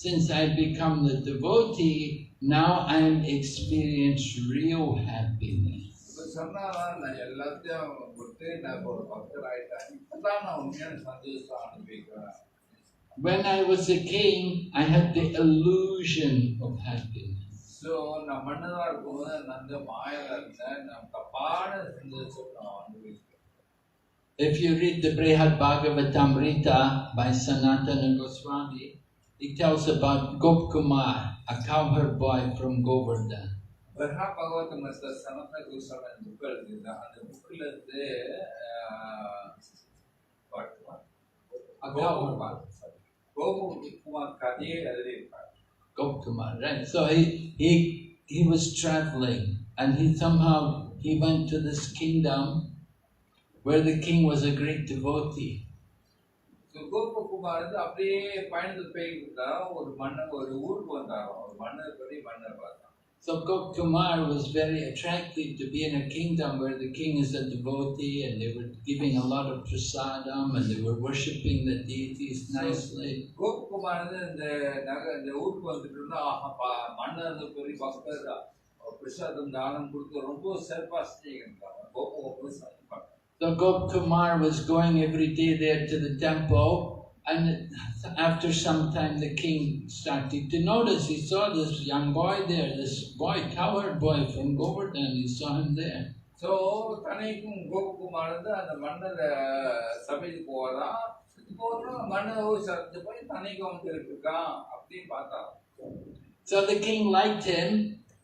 since I become the devotee, now I experience real happiness. When I was a king, I had the illusion of happiness. So, if you read the Brihad Bhagavatamrita by Sanatana Goswami, it tells about Gopkumar, a cowherd boy from Govardhan. Gopkumar, right? So he was traveling, and he went to this kingdom where the king was a great devotee. So Gopkumar அப்படியே பயணத்துல போயிட்டு ஒரு ஊருக்கு வந்தாராம். ஒரு மன்னர் படி மன்னர் பார்த்தான். So Gopkumar was very attractive to be in a kingdom where the king is a devotee and they were giving a lot of prasadam and they were worshipping the deities nicely. Gopakumar வந்து இந்த ஊருக்கு வந்துட்டு இருந்தா மன்னர் வந்து பெரிய பக்தர் பிரசாதம் தானம் கொடுத்து ரொம்ப சிறப்பா செஞ்சுக்கிட்டாங்க. Gopakumar So Gopkumar was going every day there to the temple, and after some time the king started to notice. He saw this young boy there, this boy, cowherd boy from Govardhan. He saw him there. So தனிக்கும் Gopakumar வந்து அந்த மன்னர் சபைக்கு போறான். மன்னர் சபைக்கு போய் தனிக்கும் வந்து இருக்கான் அப்படின்னு பார்த்தா. So the king liked him,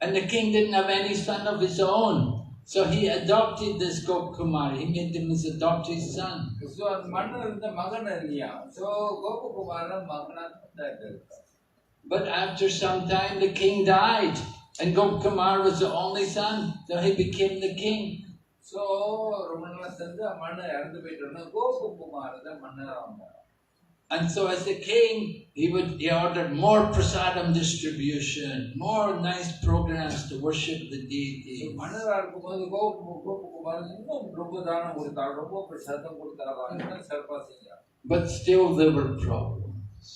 and the king didn't have any son of his own. So he adopted this Gopkumar. He made him his adopted son. So மன்னர் இந்த மகன் இல்லையா. So கோபகுமார் மகனா தான். But after some time the king died, and Gopkumar was the only son, so he became the king. So ரொம்ப நாளா சென்று மன்னர் இறந்து போயிட்டோன்னா கோபகுமார் தான் மன்னர் ஆனார். And so as the king, he ordered more prasadam distribution, more nice programs to worship the deity. மன்னரா இருக்கும்போது கோபகுமார் இன்னும் ரொம்ப தானம் கொடுத்தார், ரொம்ப பிரசாதம் கொடுத்தார், இன்னும் சிறப்பா செஞ்சார். But still there were problems.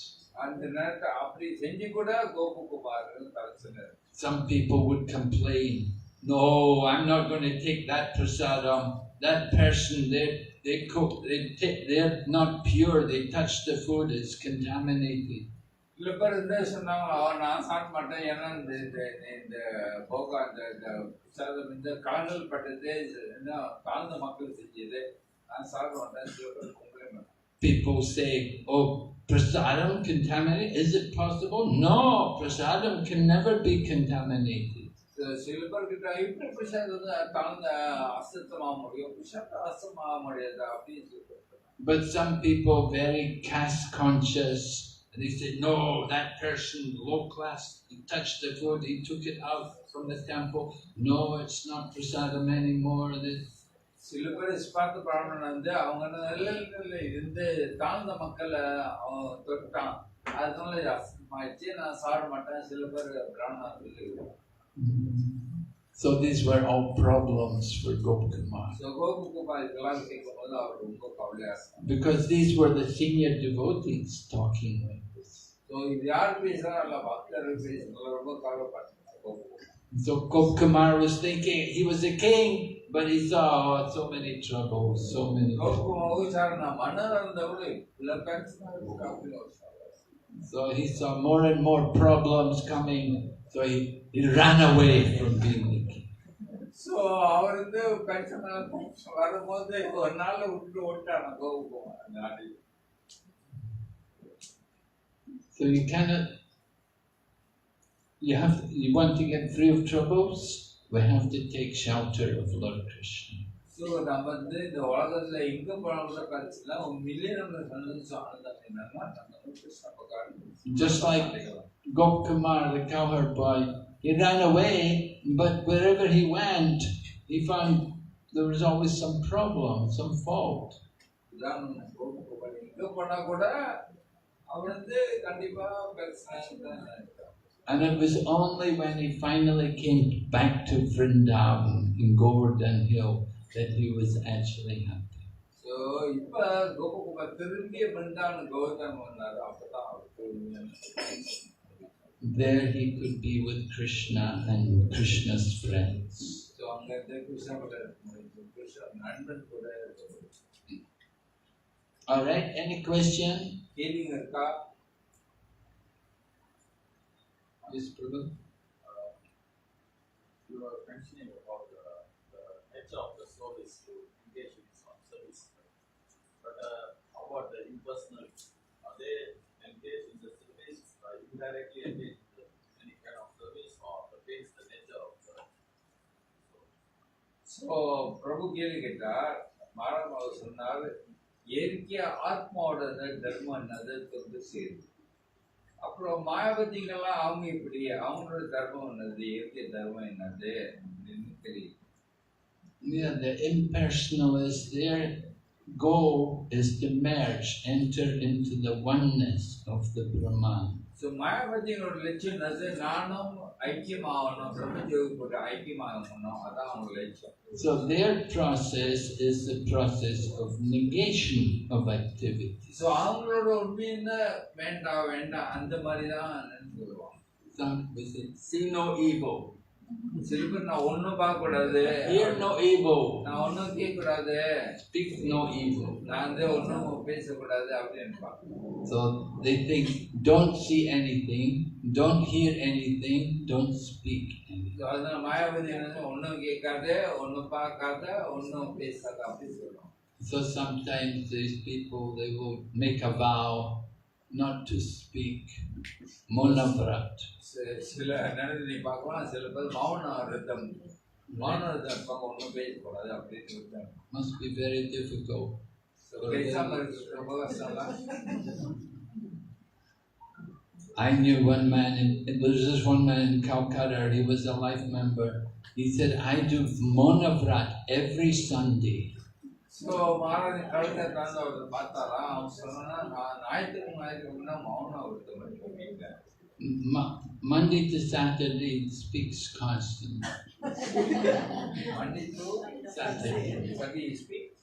அந்த நேரத்தை அப்படி செஞ்சு கூட Gopakumar தலைச்சினார். Some people would complain, "No, I'm not going to take that prasadam. That person, they cook, they're not pure. They touch the food, it's contaminated." சில பேர் என்ன சொன்னாங்க, நான் சாப்பிட மாட்டேன், ஏன்னா இந்த போகா இந்த பிரசாதம் இந்த கால்கள் பட்டது என்ன தாழ்ந்த மக்கள் செஞ்சது, நான் சாப்பிட மாட்டேன். சில பேர் complaint. People say, "Oh, prasadam contaminated? Is it possible?" No, prasadam can never be contaminated. சில பேர்கிட்ட இப்படி பிரசாதம் தாழ்ந்த அசுத்தமாக முடியும், பிரசாதம் அசுத்தமாக முடியாது அப்படின்னு சொல்லிட்டு. But some people very caste conscious, and they say, "No, that person low class, he touched the food, he took it out from the temple. No, it's not prasadam anymore." சில பேர் ஸ்பார்த்த பிராமணன் வந்து அவங்க இருந்து தாழ்ந்த மக்களை தொட்டான், அதனால அசுத்தமாயிடுச்சு, நான் சாப்பிட மாட்டேன். சில பேர் பிராமணன் சொல்லி. So these were all problems for Gopkumar. So Gopkumar இதெல்லாம் கேட்கும்போது அவர் ரொம்ப கவலையா இருந்தார். Because these were the senior devotees talking like this. So இது யார் பேசுறாங்க, பக்தர்கள் பேசுறாங்க, ரொம்ப கவலைப்பட்டார். So Gopkumar was thinking he was a king, but he saw so many troubles, so many. So he saw more and more problems coming. So he ran away from being the king. So அவர் வந்து pension வரும்போது ஒரு நாள் விட்டு ஓட்டான Gopakumar. So you cannot. You want to get free of troubles? We have to take shelter of Lord Krishna. So நம்ம வந்து இந்த உலகத்துல எங்க போனாலும் கழிச்சுலாம் ஒரு மில்லியன் சந்தோஷம் என்னன்னா நம்ம கிருஷ்ண பகவான். Just like Gopkumar, the cowherd boy, he ran away, but wherever he went, he found there was always some problem, some fault. எங்க போனா கூட அவர் வந்து கண்டிப்பா பிரச்சனை. And it was only when he finally came back to Vrindavan in Govardhan Hill that he was actually happy. So, இப்ப கோபகுமார் திரும்பி Vrindavan Govardhan வந்தாரு, அப்பதான் there he could be with Krishna and Krishna's friends. So, அங்க கிருஷ்ண கூட கிருஷ்ண நண்பன் கூட. All right, any question? கேள்விங்க இருக்கா? Yes, Prabhu. You were mentioning about the nature of the soul is to engage in some service. But how about the impersonal? Are they engaged in the service, indirectly engaged in any kind of service, or against the nature of the soul? So, பிரபு கேள்வி கேட்டார், மாறாம அவர் சொன்னார், இயற்கையா ஆத்மாவோட தர்மம் என்னது தொண்டு செய்யுது. அப்புறம் மாயாவதிகள்லாம் அவங்க இப்படி அவங்களோட தர்மம் என்னது, இயற்கை தர்மம் என்னது அப்படின்னு தெரியும். Yeah, the impersonalists, their goal is to merge, enter into the oneness of the Brahman. So மாயாவதியினோட லட்சியம் என்னது? நானும் ஐக்கியமாகணும், பிரம்மஜோதி கூட ஐக்கியமாகணும், அதான் அவங்க லட்சியம். So their process is the process of negation of activity. So அவங்களோட உண்மையில வேண்டாம் வேண்டாம் அந்த மாதிரி தான் நினைச்சுருவாங்க. Some will say, see no evil, சில பேர் நான் ஒன்றும் பார்க்கக்கூடாது, hear no evil, நான் ஒன்றும் கேட்கக்கூடாது, speak no evil. நான் வந்து ஒன்றும் பேசக்கூடாது அப்படின்னு பார்க்கணும். So they think, don't see anything, don't hear anything, don't speak anything. அதனால மாயாவதி என்ன ஒன்றும் கேட்காத, ஒன்றும் பார்க்காத, ஒன்றும் பேசாத அப்படி சொல்லுவாங்க. So sometimes these people, they will make a vow not to speak monavrat. சில நேரத்தில் நீ பார்க்கலாம், சில பேர் மௌன ரத்தம் இருப்பாங்க, ஒன்றும் பேசக்கூடாது அப்படின்னு இருக்காங்க. Must be very difficult. பேசாமல் இருக்கிறது ரொம்ப கஷ்டம் தான். I knew one man, there was this one man in Calcutta, he was a life member. He said, I do monavrat every Sunday. So Maharaj கழுத்தை கலந்து அவர் பார்த்தாரா, அவன் சொன்னா நான் ஞாயிற்றுக்கிழமை மௌன விரதம் இருக்கேன் வீட்டில். Monday to Saturday he speaks constantly. Monday to Saturday. Sunday he speaks.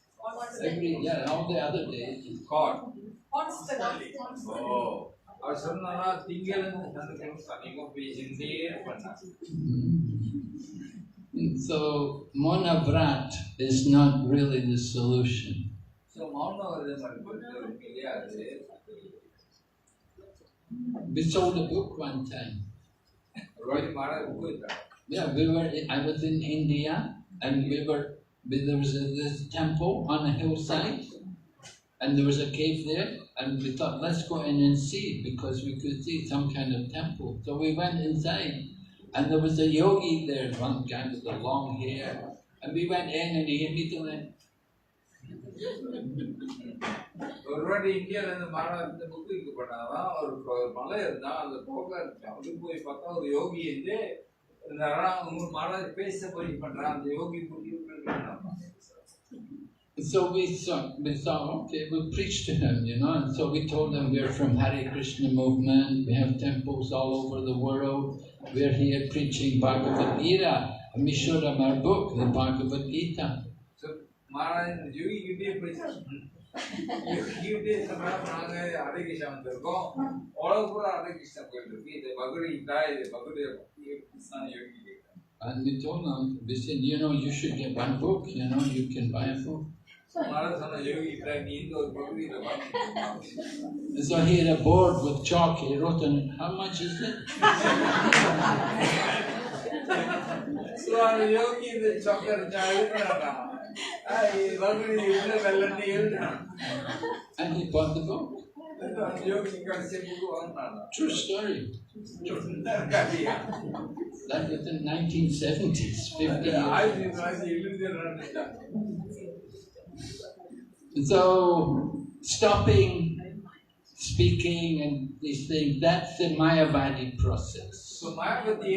All the other days. God. Constantly. Oh. அவர் சொன்னாரா திங்களிலிருந்து சனிக்கிழமை சனிக்கும் பேசிட்டே பண்ணார். So monavrat is not really the solution. So மௌன விரதம் இருக்கிறது இல்லையா, அது We sold a book one time. Rohi Maharaj book இருக்காங்க. Yeah, I was in India and there was this temple on a hillside and there was a cave there and we thought, let's go in and see because we could see some kind of temple. So we went inside and there was a yogi there, one guy with the long hair, and we went in and he immediately went, ஒரு வாட்டி இந்தியாவிலேருந்து Maharaj book இருக்கு பண்ணாதான், ஒரு மலை இருந்தா அந்த போக அப்படி போய் பார்த்தா ஒரு யோகி வந்து மகாராஜ் பேச போய் பண்றான், அந்த யோகி book. So we thought, okay, we'll preach to him, and so we told him we're from Hare Krishna movement, we have temples all over the world, we're here preaching Bhagavad Gita, and we showed him our book, the Bhagavad Gita. So, Maharaj, யோகி கிட்டே சொன்னாங்க, நாங்க ஹரே கிருஷ்ணா வந்திருக்கோம், உலக பூரா ஹரே கிருஷ்ணா போயிட்டு இருக்கு, இது பகவத்கீதா, இது கிருஷ்ணா யோகி. And we told him, we said, you should get one book, you can buy a book. So he had a board with chalk, he wrote on it, how much is it? So yogi the chocolate and he bought the book. True story. That was in 1970s, 50 years. So stopping speaking and these things, that's the Mayavadi process. So Mayavadi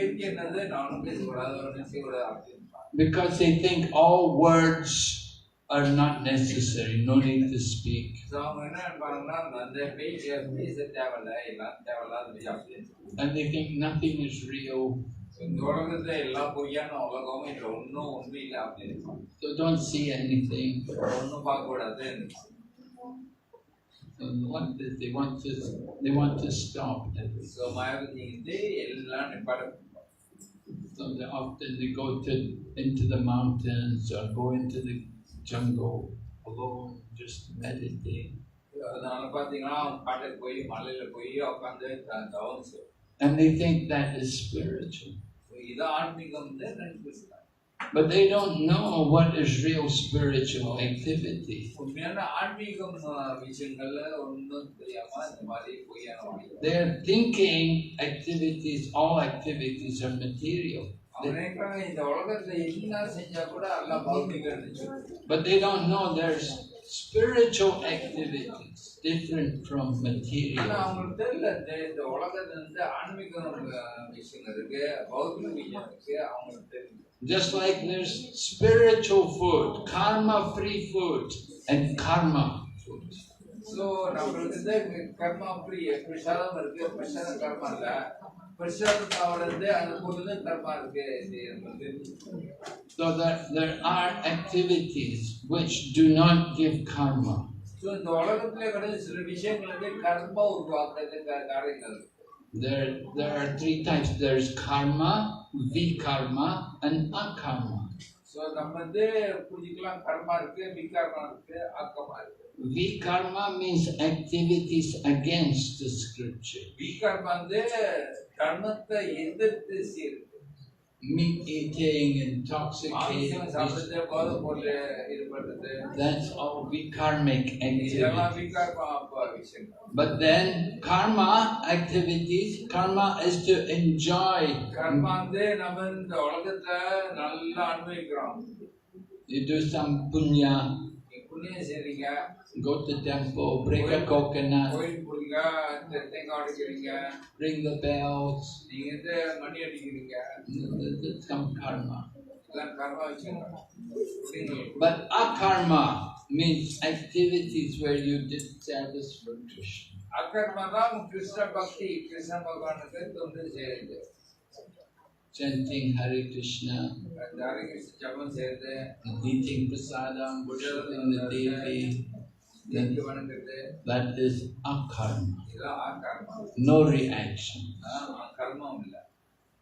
because they think all words are not necessary, no need to speak. And they think nothing is real. So don't see anything. So what is they want to stop everything. So often they go into the mountains or go into the jungle alone, just meditate. And they think that is spiritual. But they don't know what is real spiritual activity. They are thinking all activities are material. But they don't know there's spiritual activities different from material. Just like there's spiritual food, karma-free food, and karma food. So நம்மளுக்கு இந்த கர்மா பிரசாதம் இருக்கு, பிரசாதம் கர்மா இல்ல. பிரசாதம் அவரது அந்த பொருள் கர்மா இருக்கு. So that there are activities which do not give karma. So இந்த உலகத்திலே கடந்த சில விஷயங்களுக்கு கர்மா உருவாக்குறது காரியங்கள். There are three types. There's karma, vikarma, and akarma. So நம்ம வந்து புரிஞ்சிக்கலாம் கர்மா இருக்கு, விகர்மா இருக்கு, அகர்மா இருக்கு. Vikarma means activities against the scripture. விகர்மா வந்து கர்மத்தை எதிர்த்து செய்யுது. Meat eating, intoxicating. சாப்பிடுறது, போதை பொருள் ஈடுபடுறது. That's all vikarmic இதெல்லாம் activities. விகர்மா விஷயம். But then karma activities, karma is to enjoy. கர்மா வந்து நம்ம இந்த உலகத்துல நல்லா அனுபவிக்கிறோம். You do some punya, புண்ணியம் செய்றீங்க, go to temple, break a coconut, கோயில் போறீங்க, தேங்காய் உடைக்கிறீங்க, ring the bells. நீங்க வந்து மணி அடிக்கிறீங்க, That's some karma. இதெல்லாம் கர்மா விஷயம். But akarma means activities where you did service for Krishna. அகர்மா தான் கிருஷ்ண பக்தி, கிருஷ்ண பகவானுக்கு தொண்டு செய்யுது. Chanting Hare Krishna, ஹரிகிருஷ்ண ஜபம் செய்யுது, eating prasadam, worshipping the deity. தேவி வணங்குறது, That is akarma. இதெல்லாம் அகர்மா. No reaction. கர்மம் இல்லை.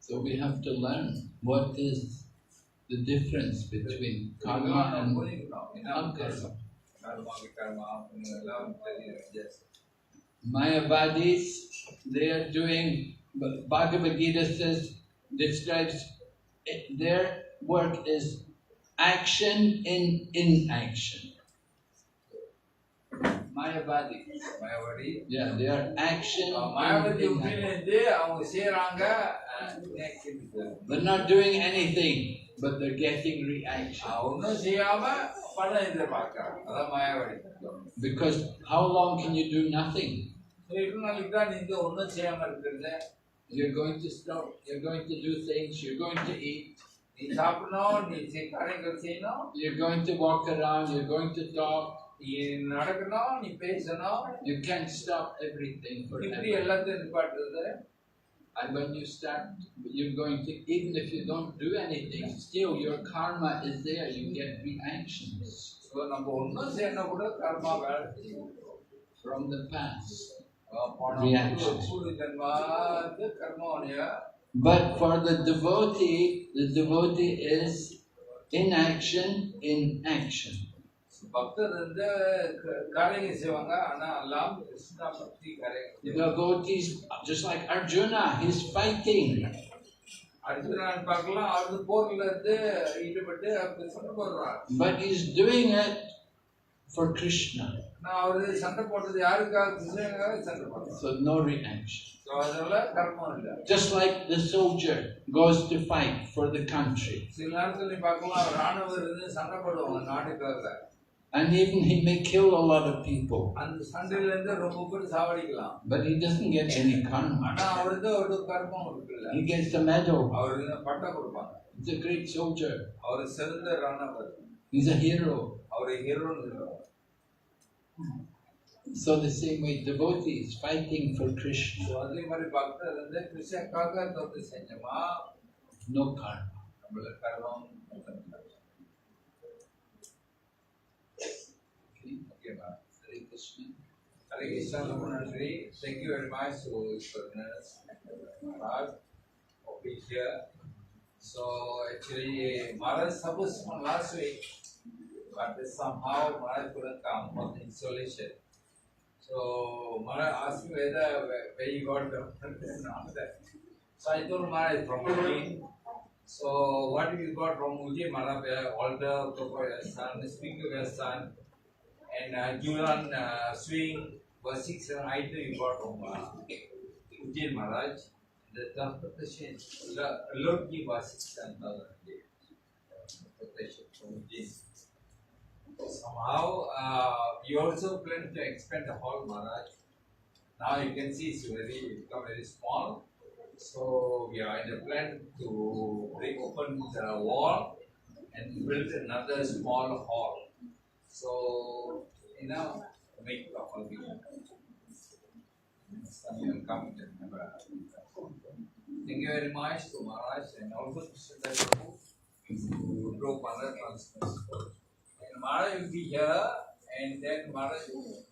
So we have to learn what is the difference between karma and akarma. கர்மா விகர்மா எல்லாம் தெரியும் வித்தியாசம். Mayavadis, they are doing, Bhagavad Gita describes their work is action in inaction. Mayavadi. Mayawati Yeah, they are action Mayawati in inaction. உண்மையிலேருந்து அவங்க செய்யறாங்க. They're not doing anything, but they're getting reaction. ஒன்றும் செய்யாம பணம் எதிர்பார்க்கறாங்க. அதான் Mayawati. Because how long can you do nothing? இவ்வளவு நாளைக்கு தான் நீங்க ஒன்றும் செய்யாம இருக்கிறது. You're going to stop, you're going to do things, you're going to eat, நீ சாப்பிடணும், நீ காரியங்கள் செய்யணும், you're going to walk around, you're going to talk. நீ நடக்கணும், நீ பேசணும். You can't stop everything இப்படி forever. எல்லாத்தையும் நிப்பாட்டுறது. And when you start, you're going to, even if you don't do anything, still your karma is there, you get reactions நம்ம ஒன்றும் செய்யணும் கூட கர்மா வேலை செய்யும். from the past. Reaction. பூர்வ ஜன்மாவுக்கு கர்மாவுடைய. But for the devotee is inaction in action. பக்தர் வந்து காரியங்கள் செய்வாங்க, ஆனா எல்லாம் கிருஷ்ணா பக்தி காரியங்கள். Devotees, just like Arjuna, he's fighting. Arjunan பார்க்கலாம், அவரு போர்ல இருந்து ஈடுபட்டு சண்டை போடுறார். But he's doing it for Krishna. நான் அவரு சண்டை போடுறது யாருக்காக? கிருஷ்ணனுக்காக சண்டை போடுறார். So no reaction. அதனால கர்மம் இல்லை. Just like the soldier goes to fight for the country. சில நேரத்துல நீ பார்க்கலாம், ராணுவர் இருந்து சண்டை போடுவாங்க நாட்டுக்காக. And even he may kill a lot of people. அந்த சண்டையில இருந்து ரொம்ப பேர் சாவடிக்கலாம். But he doesn't get any karma. ஆனா அவருக்கு ஒரு கர்மம் இருக்குல்ல. He gets the medal. அவருக்கு பட்டம் கொடுப்பாங்க. He's a great soldier. அவர் சிறந்த ராணுவர். He's a hero. அவரை ஹீரோன்னு சொல்லுவாங்க. So the same way devotee is fighting for Krishna. அதே மாதிரி பக்தர் வந்து கிருஷ்ணனுக்காக தொண்டு செஞ்சோமா No karma. நம்மளுக்கு கர்மம். ஓகேவா? Hare Krishna. Hare Krishna, Namaste. Thank you very much to Swarnas Maharaj for being here. So actually, Maharaj supposed to come last week, but somehow Maharaj couldn't come for the installation. So Maharaj asked me where you got the not that. So I told Maharaj from Ujjain. So what you got from Ujjain, Maharaj, all the son, speaker were son, and Julan swing was 6 and I too you got from Ujjain Maharaj. The transportation, Lord give us 6,000 transportation from Ujjain. Somehow, we also plan to expand the hall, Maharaj. Now you can see it's become very small. So we are in the plan to break open the wall and build another small hall. So make proper video. Next time you will come to remember. Thank you very much to Maharaj and also to Siddha Prabhu who drove other transfers. And Maharaj will be here and then Maharaj will